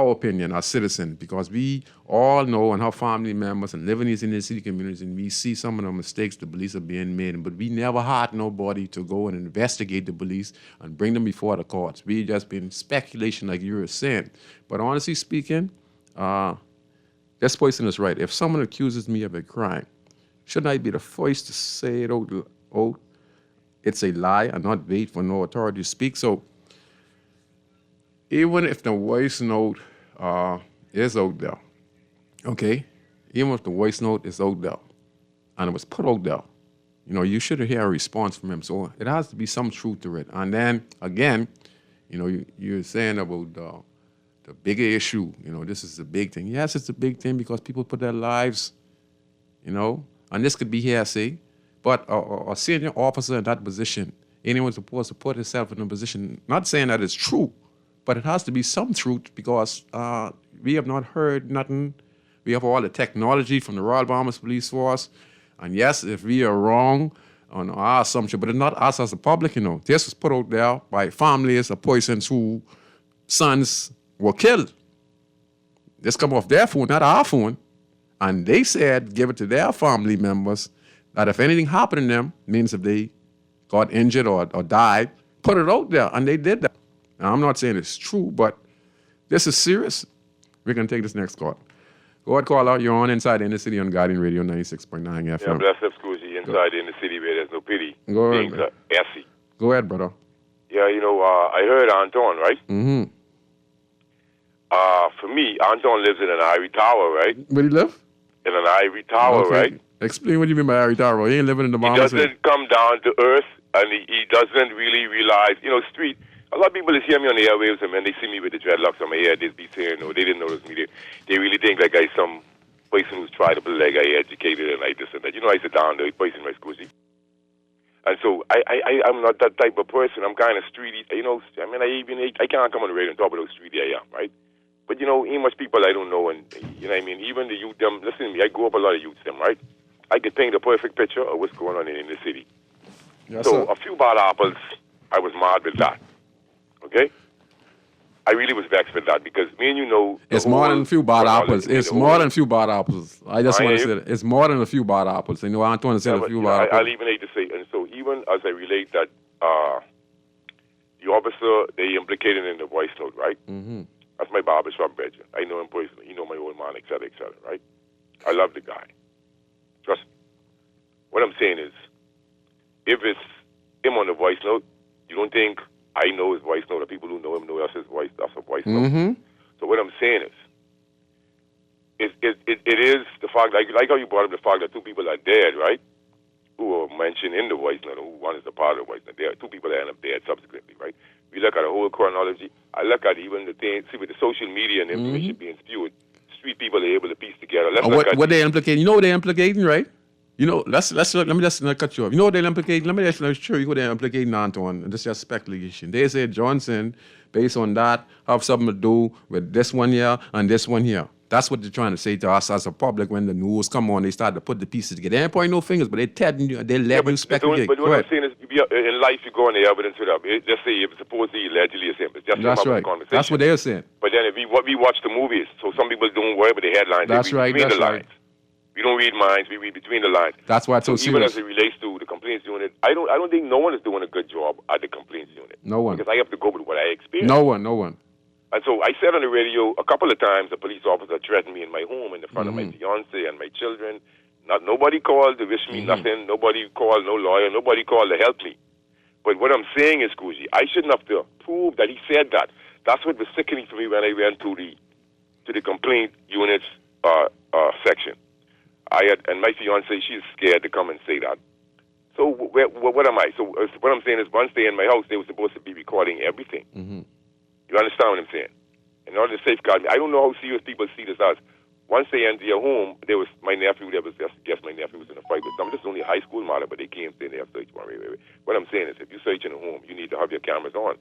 opinion as citizens, because we all know and have family members and live in these inner city communities, and we see some of the mistakes the police are being made, but we never had nobody to go and investigate the police and bring them before the courts. We just been speculation, like you were saying. But honestly speaking, this person is right. If someone accuses me of a crime, shouldn't I be the first to say it out? It's a lie and not wait for no authority to speak. So even if the voice note is out there, okay, even if the voice note is out there and it was put out there, you should hear a response from him. So it has to be some truth to it. And then again, you're saying about the bigger issue. This is a big thing. Yes, it's a big thing because people put their lives, and this could be hearsay, but a senior officer in that position, anyone's supposed to put himself in a position, not saying that it's true, but it has to be some truth because we have not heard nothing. We have all the technology from the Royal Bahamas Police Force. And yes, if we are wrong on our assumption, but it's not us as the public, This was put out there by families of persons whose sons were killed. This come off their phone, not our phone. And they said, give it to their family members, that if anything happened to them, means if they got injured or died, put it out there. And they did that. Now, I'm not saying it's true, but this is serious. We're going to take this next call. Go ahead, caller. You're on Inside the Inner City on Guardian Radio 96.9 FM. Yeah, bless up, Scrooge. Inside the Inner City where there's no pity. Go ahead. Things are essy. Go ahead, brother. Yeah, I heard Anton, right? Mm-hmm. For me, Anton lives in an ivory tower, right? Where do you live? In an ivory tower, okay. Right? Explain what you mean by ivory tower. He ain't living in the Bahamas. He doesn't come down to earth, and he doesn't really realize, street. A lot of people that hear me on the airwaves, and when they see me with the dreadlocks on my head, they'd be saying, no, they didn't notice me. They really think like I'm some person who's tried to be like I educated and like this and that. I sit down there, person my school. And so I'm not that type of person. I'm kind of streety. I can't come on the radio and talk about how streety I am, right? But, ain't much people I don't know, and, even the youth, listen to me, I grew up a lot of youths, right? I could paint a perfect picture of what's going on in the city. Yes, so sir. a few bad apples, I was mad with that. Okay? I really was vexed with that because me and it's more than a few bad apples. It's more than a few bad apples. I just want to say that. It's more than a few bad apples. Antoine said a few bad apples. I'll even hate to say, and so even as I relate that the officer, they implicated in the voice note, right? Mm-hmm. That's my barbershop veteran. I know him personally. He know my old man, et cetera, right? I love the guy. Trust me. What I'm saying is, if it's him on the voice note, you don't think I know his voice note, or people who know him know that's his voice, that's a voice note. Mm-hmm. So what I'm saying is, it is the fact, like how you brought up the fact that two people are dead, right? Who were mentioned in the voice note, who one is a part of the voice note. There are two people that end up dead subsequently, right? We look at the whole chronology. I look at even the thing, see with the social media and information being spewed, street people are able to piece together. What they implicating? You know what they're implicating, right? Let me just not cut you off. You know what they're implicating? Let me just show you what they're implicating, Antoine. This is just speculation. They say Johnson, based on that, have something to do with this one here and this one here. That's what they're trying to say to us as a public when the news come on. They start to put the pieces together. They ain't pointing no fingers, but they telling you, they let you speculate. But what I'm saying is, in life, you go on the evidence with them. Just say if it's supposedly allegedly the same. It's just that's right. Conversation. That's what they're saying. But then if we watch the movies, so some people don't worry about the headlines. That's right. Between That's the lines. right. We don't read minds. We read between the lines. That's why it's so serious. Even as it relates to the complaints unit, I don't think no one is doing a good job at the complaints unit. No one. Because I have to go with what I experienced. No one. And so I said on the radio a couple of times, a police officer threatened me in my home in the front of my fiance and my children. Nobody called to wish me nothing. Nobody called, no lawyer. Nobody called to help me. But what I'm saying is, Scrooge, I shouldn't have to prove that he said that. That's what was sickening for me when I went to the complaint unit's section. And my fiance, she's scared to come and say that. So what am I? So what I'm saying is, once they're in my house, they were supposed to be recording everything. Mm-hmm. You understand what I'm saying? In order to safeguard me, I don't know how serious people see this as. Once they enter your home, there was my nephew. My nephew was in a fight with someone. This is only a high school matter, but they came saying they have search warrant. Wait. What I'm saying is, if you're searching a home, you need to have your cameras on.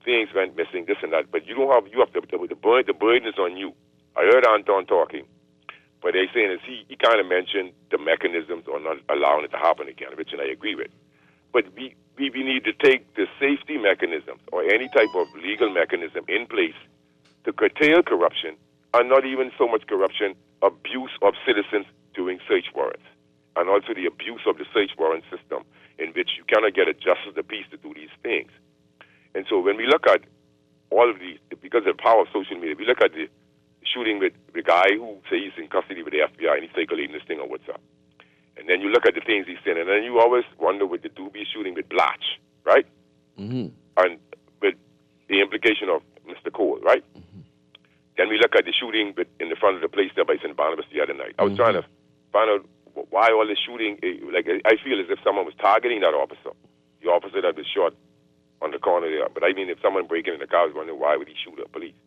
Things went missing, this and that, but you have to. The burden is on you. I heard Anton talking. But they're saying is he kind of mentioned the mechanisms on not allowing it to happen again, which I agree with. But we need to take the safety mechanisms or any type of legal mechanism in place to curtail corruption, and not even so much corruption, abuse of citizens doing search warrants, and also the abuse of the search warrant system in which you cannot get a justice of the peace to do these things. And so when we look at all of these, because of the power of social media, we look at the shooting with the guy who says he's in custody with the FBI and he's circulating this thing on WhatsApp. And then you look at the things he's saying, and then you always wonder with the Doobie shooting with Blatch, right? Mm-hmm. And with the implication of Mr. Cole, right? Mm-hmm. Then we look at the shooting in the front of the place there by St. Barnabas the other night. I was trying to find out why all this shooting, like I feel as if someone was targeting that officer, the officer that was shot on the corner there. But I mean, if someone breaking in the car, I was wondering why would he shoot a police?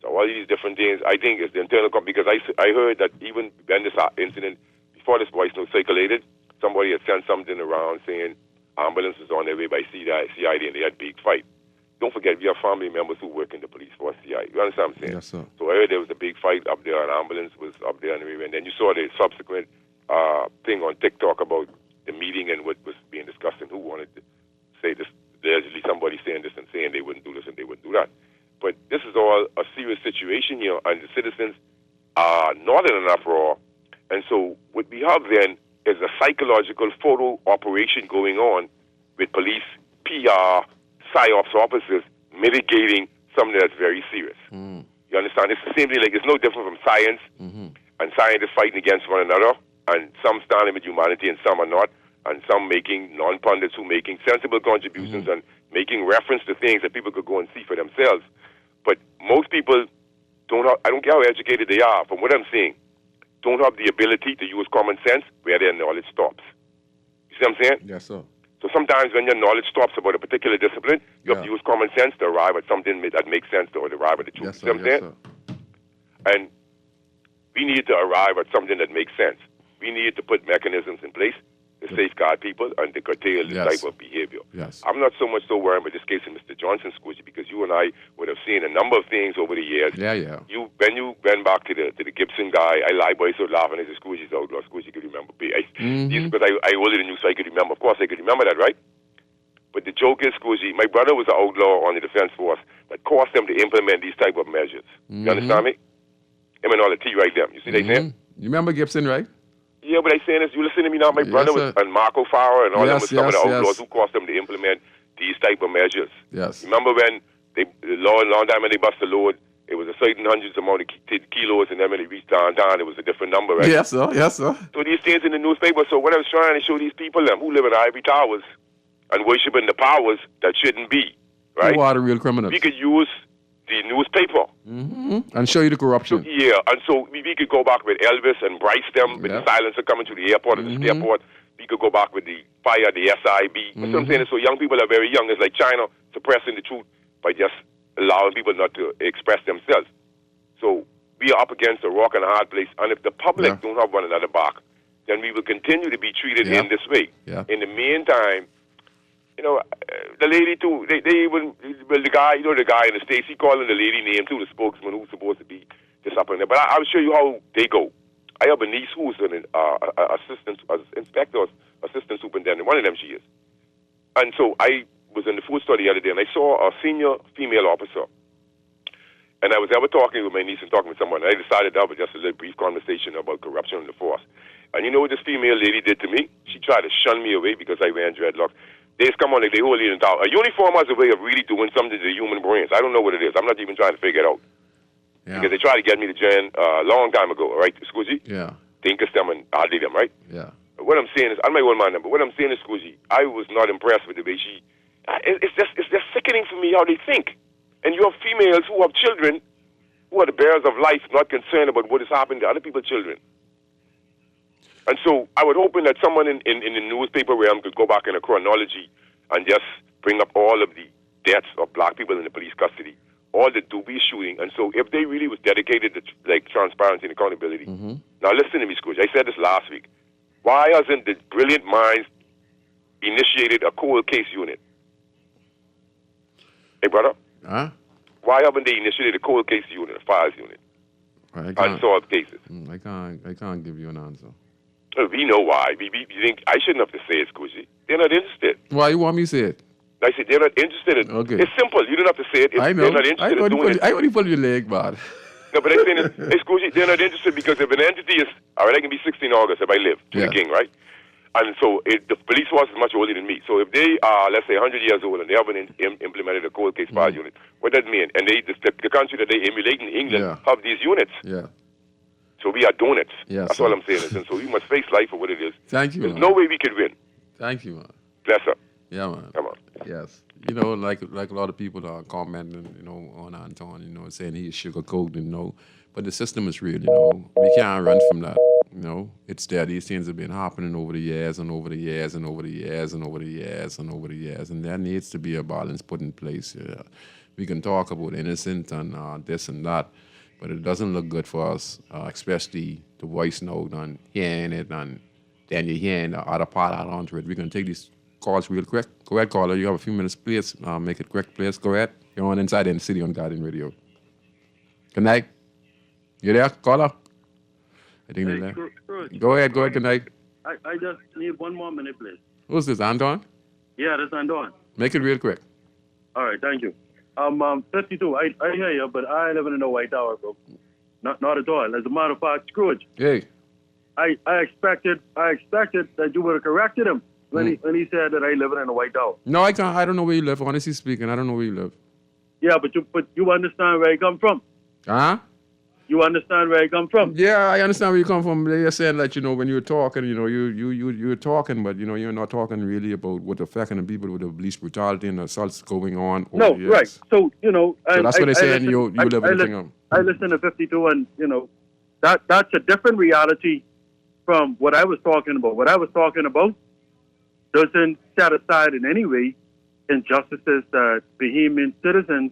So all these different things, I think it's the internal, because I heard that even when this incident, before this voice note circulated, somebody had sent something around saying ambulances on their way by CID and they had a big fight. Don't forget, we have family members who work in the police force, CID. You understand what I'm saying? Yes, sir. So I heard there was a big fight up there, an ambulance was up there, and then you saw the subsequent thing on TikTok about the meeting and what was being discussed and who wanted to say this. Allegedly somebody saying this and saying they wouldn't do this and they wouldn't do that. But this is all a serious situation here, and the citizens are not in an uproar. And so what we have then is a psychological photo operation going on with police, PR, PSYOPs officers mitigating something that's very serious. Mm. You understand? It's the same thing, like it's no different from science, and scientists fighting against one another, and some standing with humanity and some are not, and some making non-pundits who making sensible contributions and making reference to things that people could go and see for themselves. But most people don't have, I don't care how educated they are, from what I'm seeing, don't have the ability to use common sense where their knowledge stops. You see what I'm saying? Yes, sir. So sometimes when your knowledge stops about a particular discipline, you have to use common sense to arrive at something that makes sense or to arrive at the truth. Yes, You see what I'm saying? And we need to arrive at something that makes sense. We need to put mechanisms in place to safeguard people and to curtail this type of behavior. Yes. I'm not so much so worried about this case of Mr. Johnson, Scrooge, because you and I would have seen a number of things over the years. Yeah, yeah. When you went back to the Gibson guy, I lied, boy, so laughing. I said, Scrooge is outlaw. Scrooge, you could remember. Because I older than you, so I could remember. Of course, I could remember that, right? But the joke is, Scrooge, my brother was an outlaw on the defense force that caused them to implement these type of measures. You understand me? Him and all the T right there. You see what I'm saying? You remember Gibson, right? Yeah, but I saying this, you listen to me now, my brother was, and Marco Farrer and all them was some of the outlaws who caused them to implement these type of measures. Yes. Remember when the long time when they bust the load, it was a certain hundreds amount of kilos, and then when they reached down, it was a different number, right? Yes, sir. Yes, sir. So these things in the newspaper, so what I was trying to show these people who live in ivory towers and worshiping the powers that shouldn't be, right? Who are the real criminals? We could use the newspaper. And show you the corruption. So, yeah, and so we could go back with Elvis and Bryce them, with the silencer coming to the airport and the airport. We could go back with the fire, the SIB. That's what I'm saying. So young people are very young. It's like China suppressing the truth by just allowing people not to express themselves. So we are up against a rock and a hard place. And if the public don't have one another back, then we will continue to be treated in this way. Yeah. In the meantime, you know, the lady too, they even, well, the guy in the States, he calling the lady name too, the spokesman who's supposed to be this up and there. But I'll show you how they go. I have a niece who's an assistant superintendent. One of them she is. And so I was in the food store the other day, and I saw a senior female officer. And I was ever talking with my niece and talking with someone, and I decided to have just a little brief conversation about corruption in the force. And you know what this female lady did to me? She tried to shun me away because I ran dreadlocks. They just come on like they hold it in town. A uniform has a way of really doing something to the human brains. I don't know what it is. I'm not even trying to figure it out. Yeah. Because they tried to get me to join a long time ago, right, Scoozy? Yeah. Tinkus them and Hardy them, right? Yeah. But what I'm saying is, I'm my old man, but what I'm saying is, Scoozy, I was not impressed with the way she. It's just sickening for me how they think. And you have females who have children who are the bearers of life, not concerned about what is happening to other people's children. And so I was hoping that someone in the newspaper realm could go back in a chronology and just bring up all of the deaths of black people in the police custody, all the Doobie shooting. And so if they really was dedicated to like transparency and accountability. Now listen to me, Scrooge. I said this last week. Why hasn't the brilliant minds initiated a cold case unit? Hey, brother? Huh? Why haven't they initiated a cold case unit, a files unit? Unsolved cases. I can't give you an answer. We know why. We think I shouldn't have to say it, Scoozy. They're not interested. Why you want me to say it? I said they're not interested in it. Okay. It's simple. You don't have to say it. I know. They're not interested in doing it. I only pull your leg, man. No, but I'm saying is, hey, Scoozy, they're not interested because if an entity is, all right, I can be 16 August if I live to the king, right? And so the police force is much older than me. So if they are, let's say, 100 years old and they haven't implemented a cold case file unit, what does that mean? And the country that they emulate in England have these units. Yeah. So we are doing it. Yes, That's sir. all I'm saying. And so we must face life for what it is. Thank you, There's man. no way we could win. Thank you, man. Bless up. Yeah, man. Come on. Yes. You know, like a lot of people are commenting, you know, on Anton, you know, saying he's sugarcoated, you know. But the system is real, you know. We can't run from that, you know. It's there. These things have been happening over the years and over the years and over the years and over the years and over the years. And there needs to be a balance put in place. Yeah. We can talk about innocent and this and that, but it doesn't look good for us, especially the voice note and hearing it, and then you're hearing the other part out onto it. We're going to take these calls real quick. Go ahead, caller. You have a few minutes, please. Make it quick, please. Go ahead. You're on Inside in the City on Guardian Radio. Good night. You there, caller? I think they're there. Go ahead, good night. I just need 1 more minute, please. Who's this, Anton? Yeah, this is Anton. Make it real quick. All right, thank you. 52, I hear you, but I live in the White Tower, bro. Not at all. As a matter of fact, Scrooge. Hey. I expected that you would have corrected him when he said that I live in the White Tower. No, I can't. I don't know where you live. Honestly speaking, I don't know where you live. Yeah, but you understand where I come from. Huh? You understand where I come from? Yeah, I understand where you come from. You're saying that, you know, when you're talking, you know, you're talking, but, you know, you're not talking really about what's affecting the people with the police brutality and assaults going on. No, right. So, you know. So that's what they're saying. You live in the thing. I listen to 52, and, you know, that's a different reality from what I was talking about. What I was talking about doesn't set aside in any way injustices that Bahamian citizens,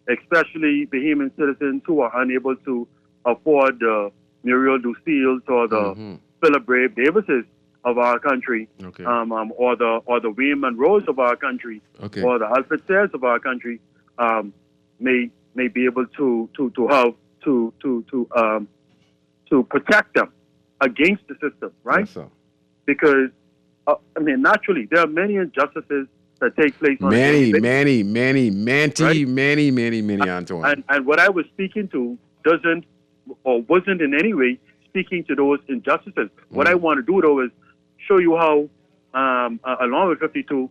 especially Bahamian citizens who are unable to afford the Muriel Lucille's or the Philip Brave Davises of our country, okay. Or the William Monroes of our country, okay. or the Alfred Sayers of our country, may be able to protect them against the system, right? Yes, sir. Because I mean, naturally, there are many injustices that take place on many, Antoine. And what I was speaking to doesn't or wasn't in any way speaking to those injustices. What I want to do, though, is show you how, along with 52,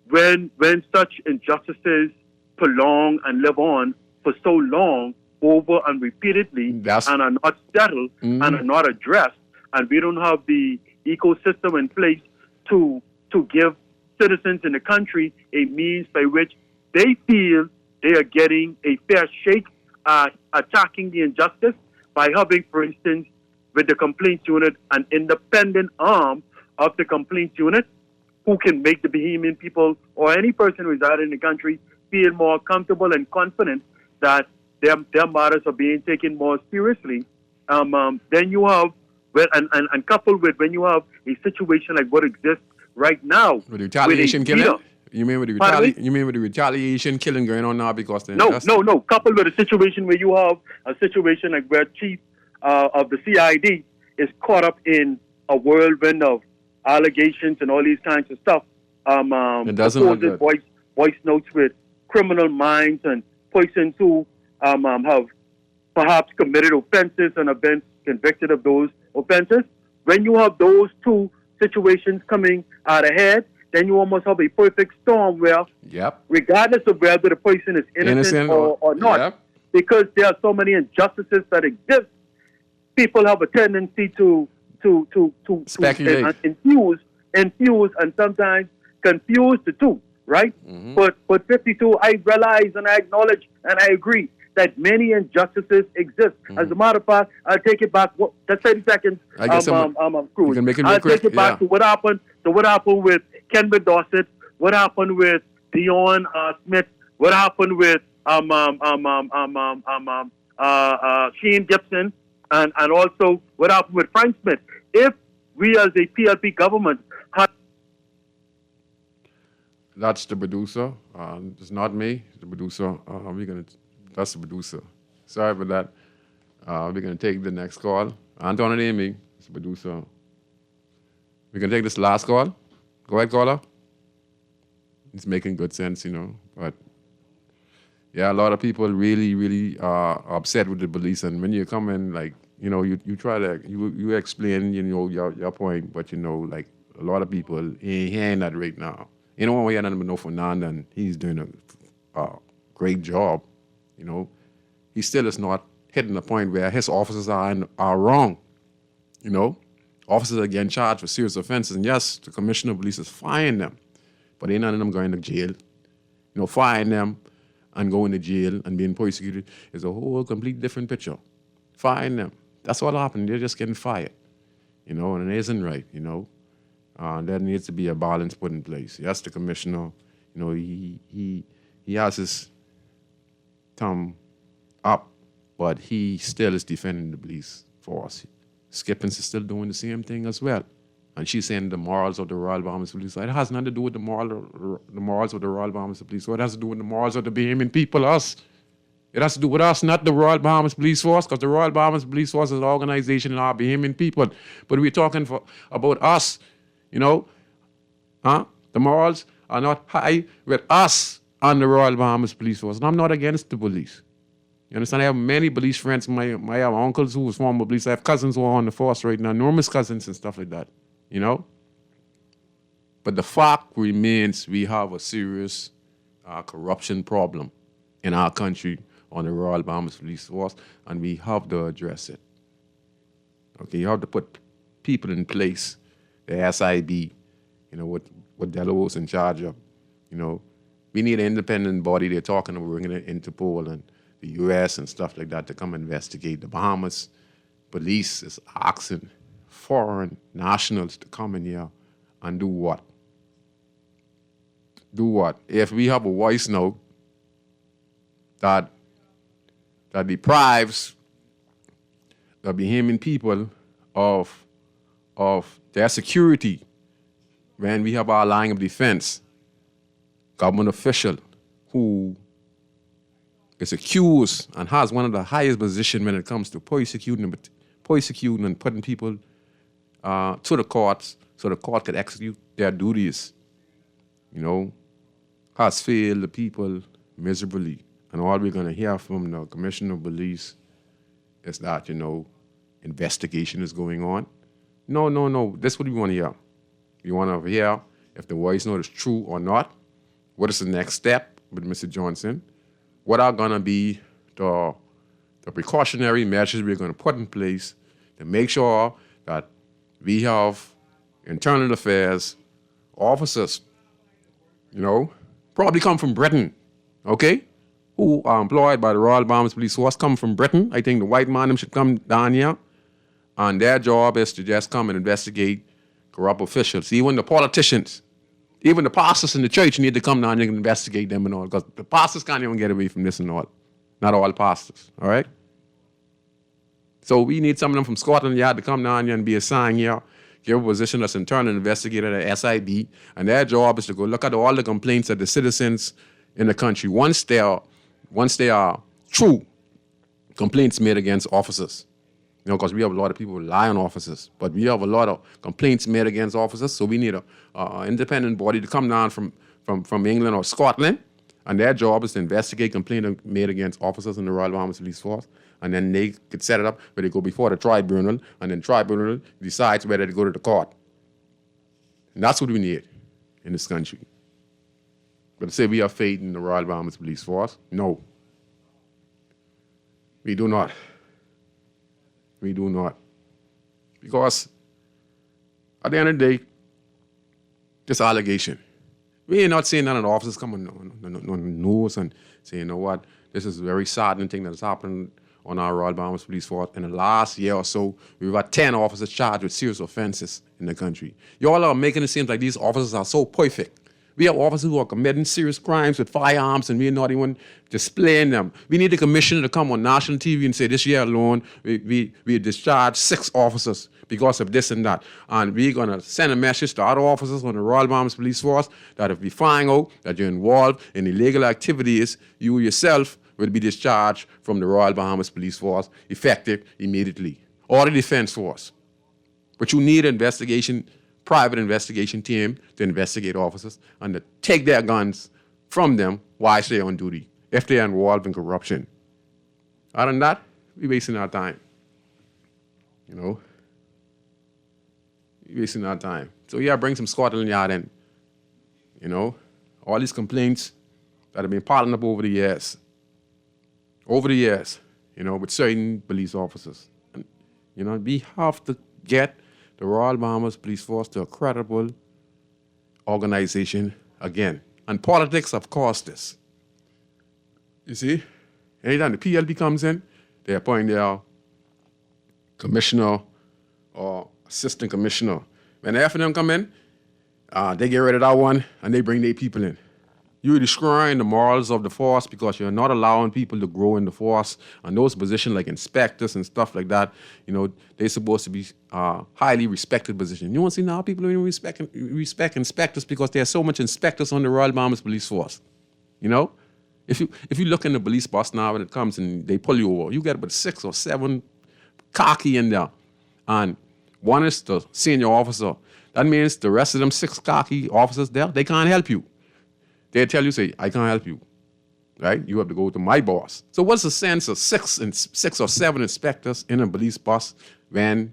when such injustices prolong and live on for so long, over and repeatedly, and are not settled and are not addressed, and we don't have the ecosystem in place to give citizens in the country a means by which they feel they are getting a fair shake at attacking the injustice by having, for instance, with the complaints unit, an independent arm of the complaints unit who can make the Bahamian people or any person residing in the country feel more comfortable and confident that their matters are being taken more seriously. Then you have, and coupled with when you have a situation like what exists right now. With the retaliation killing? You mean with the retaliation killing going on now because the No. Coupled with a situation where you have a situation like where chief of the CID is caught up in a whirlwind of allegations and all these kinds of stuff. It doesn't look good. Voice notes with criminal minds and persons who have perhaps committed offenses and have been convicted of those offenses. When you have those two situations coming out ahead, then you almost have a perfect storm where, regardless of whether the person is innocent or not, because there are so many injustices that exist, people have a tendency to speculate, infuse, and sometimes confuse the two, right? But 52, I realize and I acknowledge and I agree that many injustices exist. As a matter of fact, I'll take it back. Just 30 seconds. I guess Scrooge. You can make it I'll quick. take it back to what happened. To what happened with Kenwood Dorset. What happened with Dion Smith. What happened with Shane Gibson, and also what happened with Frank Smith. If we as a PLP government had... That's the producer. It's not me. It's the producer. That's the producer. Sorry about that. We're going to take the next call. Anton and Amy, it's the producer. We're going to take this last call. Go ahead, caller. It's making good sense, you know. But, yeah, a lot of people really, really are upset with the police. And when you come in, like, you know, you try to, you explain, you know, your point. But, you know, like, a lot of people ain't hearing that right now. You know, we had nothing but no Fernando, and he's doing a great job. You know, he still is not hitting the point where his officers are wrong. You know, officers are getting charged for serious offenses, and yes, the commissioner of police is firing them, but ain't none of them going to jail. You know, firing them and going to jail and being persecuted is a whole complete different picture. Firing them, that's what happened. They're just getting fired. You know, and it isn't right. You know, there needs to be a balance put in place. Yes, the commissioner, you know, he has his thumb up, but he still is defending the police force. Skippins is still doing the same thing as well. And she's saying the morals of the Royal Bahamas Police. It has nothing to do with the morals of the Royal Bahamas Police. So it has to do with the morals of the Bahamian people, us. It has to do with us, not the Royal Bahamas Police Force, because the Royal Bahamas Police Force is an organization of our Bahamian people. But we're talking about us, you know. The morals are not high with us and the Royal Bahamas Police Force. And I'm not against the police. You understand? I have many police friends. I have uncles who was former police. I have cousins who are on the force right now, enormous cousins and stuff like that, you know? But the fact remains we have a serious corruption problem in our country on the Royal Bahamas Police Force, and we have to address it. Okay, you have to put people in place, the SIB, you know, what Delos in charge of, you know. We need an independent body. They're talking about bringing it into Interpol and the U.S. and stuff like that to come investigate. The Bahamas police is asking foreign nationals to come in here and do what? Do what? If we have a voice now that deprives the Bahamian people of their security, when we have our line of defense, government official who is accused and has one of the highest positions when it comes to persecuting and putting people to the courts so the court can execute their duties, you know, has failed the people miserably. And all we're going to hear from the Commissioner of Police is that, you know, investigation is going on. No. That's what we want to hear. We want to hear if the voice note is true or not. What is the next step with Mr. Johnson? What are going to be the precautionary measures we're going to put in place to make sure that we have internal affairs officers, you know, probably come from Britain, okay, who are employed by the Royal Bahamas Police Force, come from Britain. I think the white man should come down here, and their job is to just come and investigate corrupt officials. Even the politicians, even the pastors in the church need to come down here and investigate them and all, because the pastors can't even get away from this and all. Not all pastors, all right? So we need some of them from Scotland Yard to come down here and be assigned here, give a position as internal investigator at SIB, and their job is to go look at all the complaints of the citizens in the country once they are true complaints made against officers. You know, because we have a lot of people rely on officers, but we have a lot of complaints made against officers, so we need an independent body to come down from England or Scotland, and their job is to investigate complaints made against officers in the Royal Bahamas Police Force, and then they could set it up where they go before the tribunal, and then tribunal decides whether to go to the court. And that's what we need in this country. But to say we have faith in the Royal Bahamas Police Force, no. We do not. We do not. Because at the end of the day, this allegation, we ain't not saying none of the officers come on the news and say, you know what, this is a very saddening thing that has happened on our Royal Bahamas Police Force. In the last year or so, we've got 10 officers charged with serious offenses in the country. Y'all are making it seem like these officers are so perfect. We have officers who are committing serious crimes with firearms, and we're not even displaying them. We need the commissioner to come on national TV and say, this year alone, we discharged 6 officers because of this and that. And we're going to send a message to other officers on the Royal Bahamas Police Force that if we find out that you're involved in illegal activities, you yourself will be discharged from the Royal Bahamas Police Force, effective immediately, or the Defense Force. But you need private investigation team to investigate officers and to take their guns from them while they're on duty, if they're involved in corruption. Other than that, we're wasting our time. You know? We're wasting our time. So yeah, bring some Scotland Yard in. You know? All these complaints that have been piling up over the years. with certain police officers. And, we have to get the Royal Bahamas Police Force to a credible organization again. And politics have caused this. You see? Anytime the PLP comes in, they appoint their commissioner or assistant commissioner. When the F&M come in, they get rid of that one and they bring their people in. You're destroying the morals of the force because you're not allowing people to grow in the force. And those positions like inspectors and stuff like that, they're supposed to be highly respected positions. You won't see now people don't respect inspectors because there's so much inspectors on the Royal Bahamas Police Force. If you look in the police bus now when it comes and they pull you over, you get about 6 or 7 khaki in there. And one is the senior officer. That means the rest of them 6 khaki officers there, they can't help you. They tell you, say, I can't help you, right? You have to go to my boss. So what's the sense of 6 or 7 inspectors in a police bus when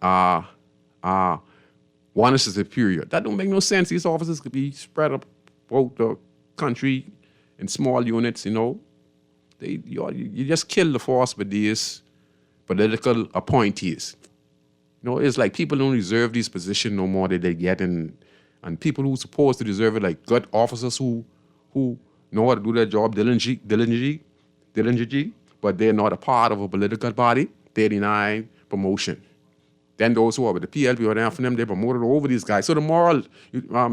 one is superior? That don't make no sense. These officers could be spread up throughout the country in small units, You just kill the force with these political appointees. It's like people don't deserve these positions no more that they get and people who are supposed to deserve it, like good officers who know how to do their job diligently, but they're not a part of a political body, they deny promotion. Then those who are with the PLP or the F&M, they promoted over these guys. So the moral,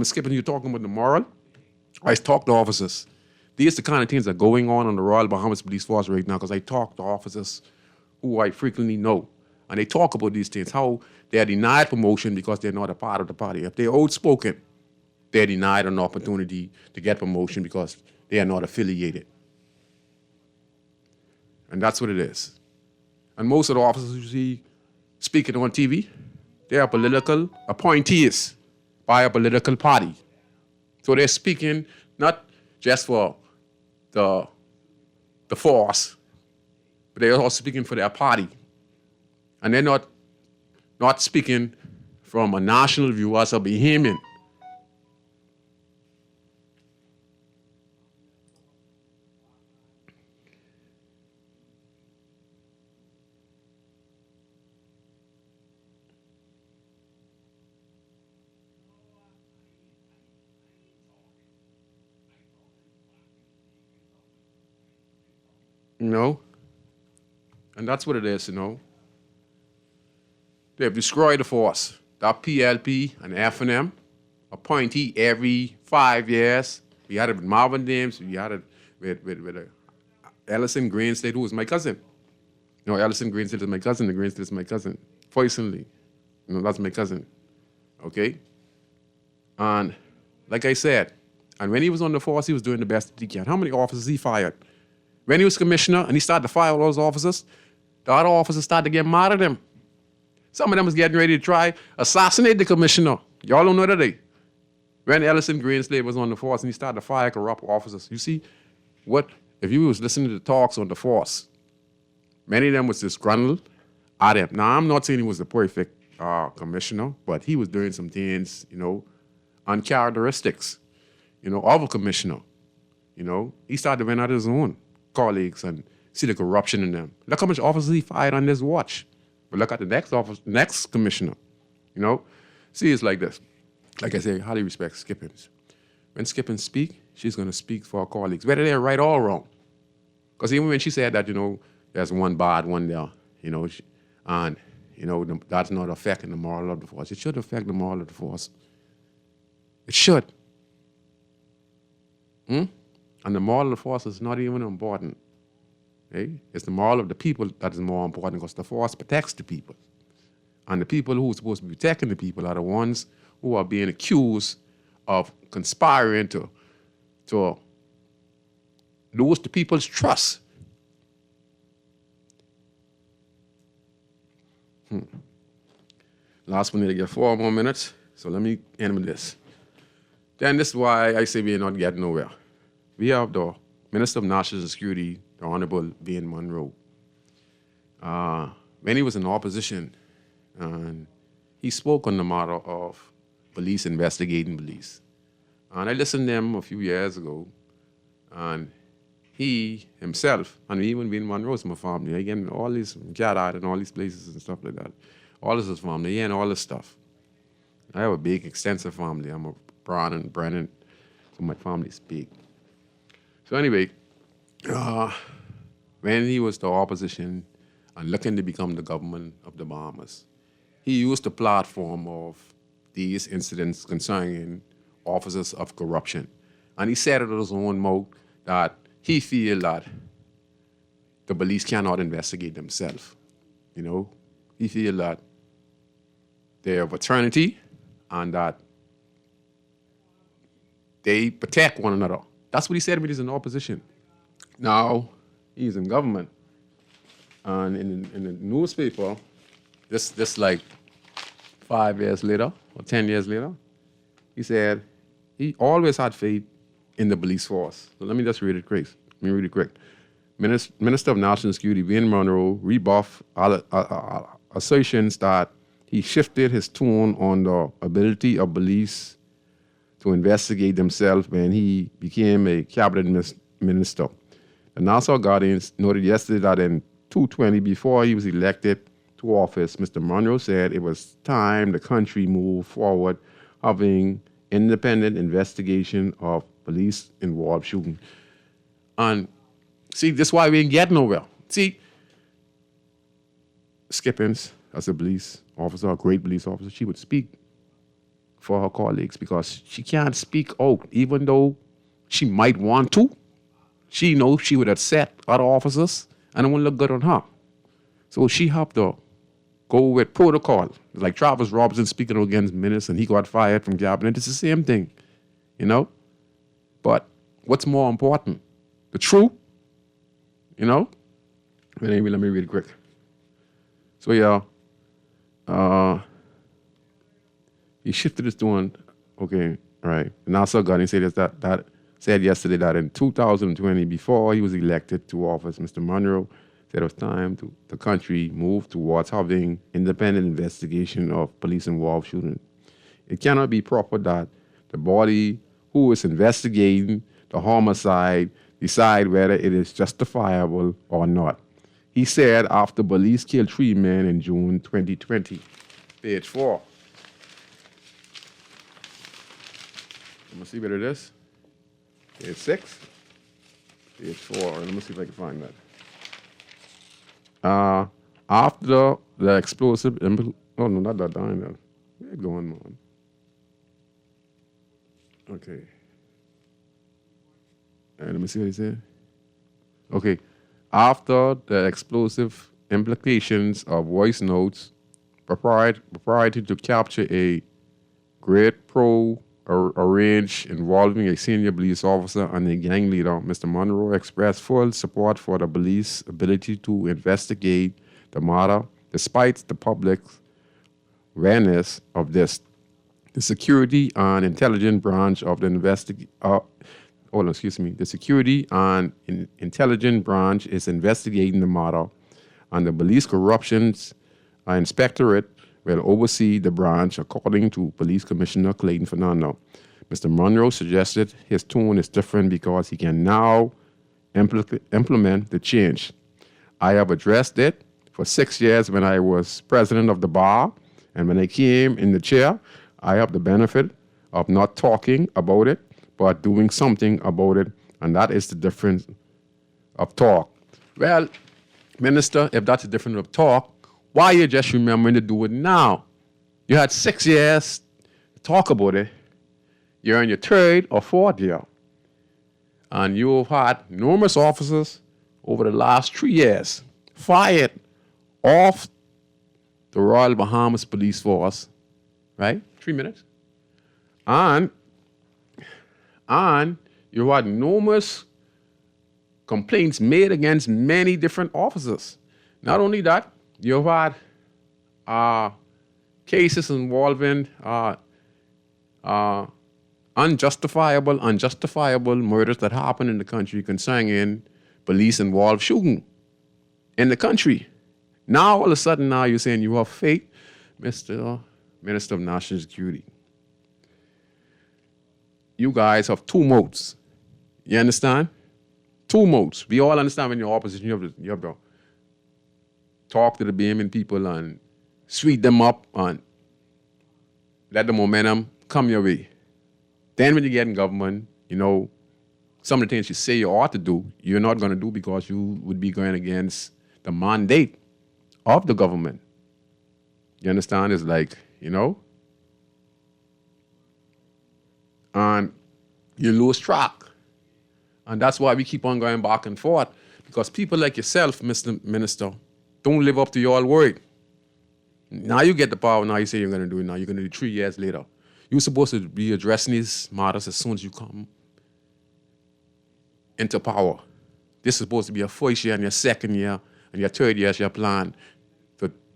Skipping, you're talking about the moral. I talk to officers. These are the kind of things that are going on the Royal Bahamas Police Force right now because I talk to officers who I frequently know. And they talk about these things, how they are denied promotion because they're not a part of the party. If they're outspoken, they're denied an opportunity to get promotion because they are not affiliated. And that's what it is. And most of the officers you see speaking on TV, they are political appointees by a political party. So they're speaking not just for the force, but they're also speaking for their party. And they're not speaking from a national view as a Bahamian. And that's what it is, They've destroyed the force. That PLP and F&M appointee every 5 years. We had it with Marvin Dames. We had it with Ellison Greenslade, who was my cousin. Ellison Greenslade is my cousin. The Greenslade is my cousin. Personally, that's my cousin. Okay? And like I said, and when he was on the force, he was doing the best that he can. How many officers he fired? When he was commissioner and he started to fire all those officers, the other officers started to get mad at him. Some of them was getting ready to try assassinate the commissioner. Y'all don't know that day. When Ellison Greenslade was on the force and he started to fire corrupt officers. You see, if you was listening to the talks on the force, many of them was disgruntled at him. Now, I'm not saying he was the perfect commissioner, but he was doing some things, uncharacteristics, of a commissioner. He started to run out his own colleagues and see the corruption in them. Look how much officers he fired on this watch. But look at the next commissioner. See, it's like this. Like I say, I highly respect Skippins. When Skippins speak, she's going to speak for her colleagues, whether they're right or wrong. Because even when she said that, there's one bad one there, that's not affecting the moral of the force. It should affect the moral of the force. It should. And the moral of the force is not even important. Okay? It's the moral of the people that is more important because the force protects the people. And the people who are supposed to be protecting the people are the ones who are being accused of conspiring to lose the people's trust. Last one, to get 4 more minutes. So let me end with this. Then this is why I say we are not getting nowhere. We have the Minister of National Security, the Honorable Ben Monroe. When he was in opposition, and he spoke on the matter of police investigating police. And I listened to him a few years ago, and he himself, and even being Monroe's my family, again, all these Gaddard and all these places and stuff like that. All this is family, and all this stuff. I have a big, extensive family. I'm a Brennan, so my family's big. So anyway, when he was the opposition and looking to become the government of the Bahamas, he used the platform of these incidents concerning officers of corruption. And he said it in his own mouth that he feel that the police cannot investigate themselves. You know, he feel that they're of eternity and that they protect one another. That's what he said when he's in opposition. Now, he's in government. And in the newspaper, this like 5 years later or 10 years later, he said he always had faith in the police force. So let me just read it quick. Minister of National Security, Wayne Monroe, rebuffed assertions that he shifted his tone on the ability of police to investigate themselves when he became a cabinet minister. The Nassau Guardians noted yesterday that in 2020, before he was elected to office, Mr. Monroe said it was time the country moved forward having independent investigation of police-involved shooting. And see, this is why we ain't get nowhere. See, Skippins, as a police officer, a great police officer, she would speak for her colleagues because she can't speak out, even though she might want to. She knows she would upset other officers and it wouldn't look good on her. So she have to go with protocol. Like Travis Robertson speaking against ministers and he got fired from cabinet. It's the same thing, you know? But what's more important? The truth, you know? But anyway, let me read it quick. So yeah, he shifted his tone. Okay, all right. Nassau Guardian said yesterday that in 2020, before he was elected to office, Mr. Monroe said it was time the country move towards having independent investigation of police-involved shooting. It cannot be proper that the body who is investigating the homicide decide whether it is justifiable or not. He said after police killed 3 men in June 2020. Page 4. Let me see what it is. Page 6. Page 4. Let me see if I can find that. After the explosive... oh, no, not that dying there. Where it going, man? Okay. Let me see what he said. Okay. After the explosive implications of voice notes proprietary to capture a great arranged involving a senior police officer and a gang leader, Mr. Monroe expressed full support for the police ability to investigate the matter, despite the public's awareness of this. The security and intelligence branch of the the security and intelligence branch is investigating the matter, and the police corruptions inspectorate will oversee the branch, according to Police Commissioner Clayton Fernando. Mr. Monroe suggested his tone is different because he can now implement the change. I have addressed it for 6 years when I was president of the bar, and when I came in the chair, I have the benefit of not talking about it, but doing something about it, and that is the difference of talk. Well, Minister, if that's the difference of talk, why are you just remembering to do it now? You had 6 years to talk about it. You're in your 3rd or 4th year. And you've had numerous officers over the last 3 years fired off the Royal Bahamas Police Force, right? 3 minutes. And you had numerous complaints made against many different officers. Not only that, you've had cases involving unjustifiable murders that happen in the country concerning police-involved shooting in the country. Now, all of a sudden, now you're saying you have faith, Mr. Minister of National Security. You guys have 2 modes. You understand? Two modes. We all understand when you're opposition, you have to talk to the Bahamian people and sweet them up and let the momentum come your way. Then when you get in government, you know, some of the things you say you ought to do, you're not going to do because you would be going against the mandate of the government. You understand? It's like, you know, and you lose track. And that's why we keep on going back and forth, because people like yourself, Mr. Minister, don't live up to your word. Now you get the power, now you say you're going to do it, now you're going to do it 3 years later. You're supposed to be addressing these matters as soon as you come into power. This is supposed to be your first year and your second year and your third year is your plan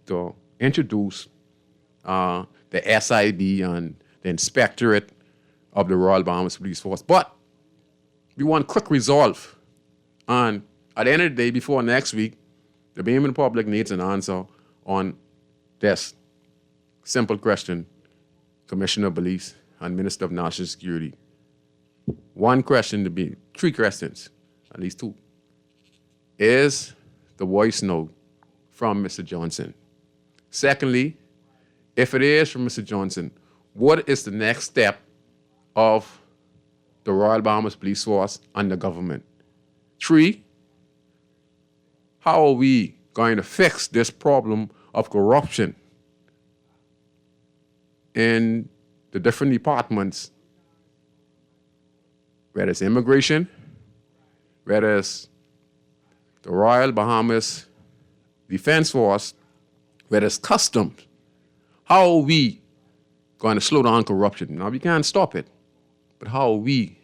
to introduce the SIB and the Inspectorate of the Royal Bahamas Police Force. But we want quick resolve. And at the end of the day, before next week, the Bahamian public needs an answer on this simple question, Commissioner of Police and Minister of National Security. One question to be, 3 questions, at least 2. Is the voice note from Mr. Johnson? Secondly, if it is from Mr. Johnson, what is the next step of the Royal Bahamas Police Force and the government? 3, how are we going to fix this problem of corruption in the different departments, whether it's immigration, whether it's the Royal Bahamas Defense Force, whether it's customs? How are we going to slow down corruption? Now, we can't stop it, but how are we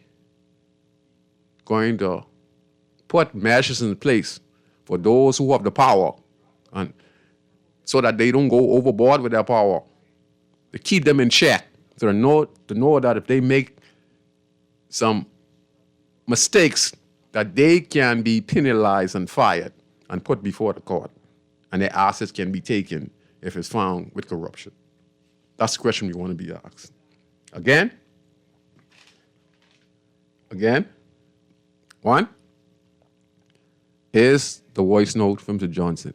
going to put measures in place for those who have the power, and so that they don't go overboard with their power, to keep them in check, to know that if they make some mistakes, that they can be penalized and fired and put before the court, and their assets can be taken if it's found with corruption. That's the question we want to be asked. Again, 1, is the voice note from Mr. Johnson.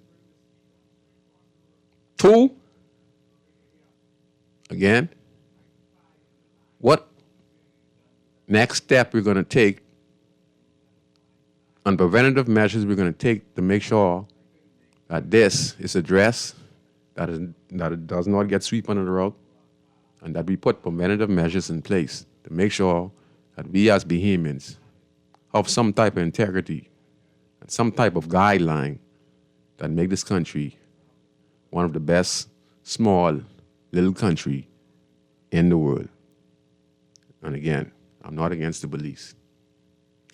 2, again, what next step we're going to take and preventative measures we're going to take to make sure that this is addressed, that it does not get swept under the rug, and that we put preventative measures in place to make sure that we as Bahamians have some type of integrity and some type of guideline that make this country one of the best small little country in the world. And again, I'm not against the police.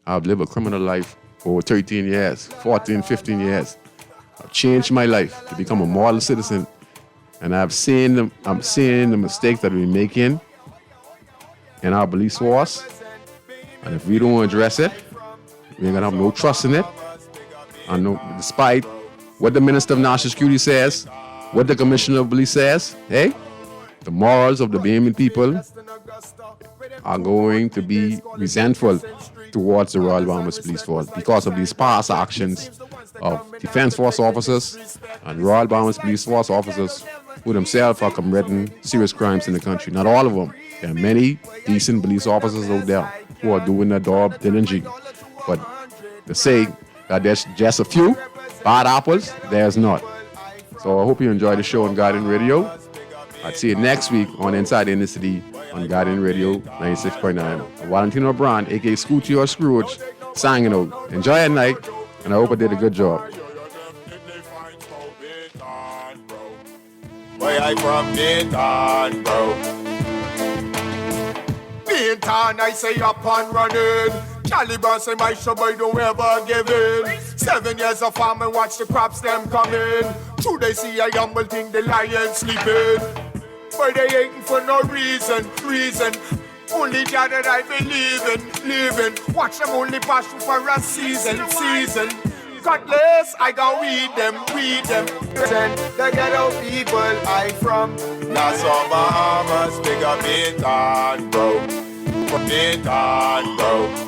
I've lived a criminal life for over 13 years, 14, 15 years. I've changed my life to become a model citizen, and I'm seeing the mistakes that we're making in our police force. And if we don't address it, we ain't gonna have no trust in it. And no, despite what the Minister of National Security says, what the Commissioner of Police says, hey, the morals of the Bahamian people are going to be resentful towards the Royal Bahamas Police Force because of these past actions of Defense Force officers and Royal Bahamas Police Force officers who themselves are committing serious crimes in the country. Not all of them. There are many decent police officers out there who are doing their job diligently. But to say that there's just a few bad apples, there's not. So I hope you enjoy the show on Guardian Radio. I'll see you next week on Inside the Inner City on Guardian Radio 96.9. Valentino Brand, a.k.a. Scoochie or Scrooge, signing out. Enjoy your night, and I hope I did a good job. Where I from Dayton, bro. Dayton, I say up and running. Caliban say my show boy don't ever give in. 7 years of farming, watch the crops them coming. 2 days see a humble thing, the lion sleeping. But they hating for no reason. Only God that I believe in, living. Watch them only pass through for a season. Cutlass, I gon' weed them. Send the ghetto people I from. Nassau, Bahamas, big up Dayton, bro. Dayton, bro.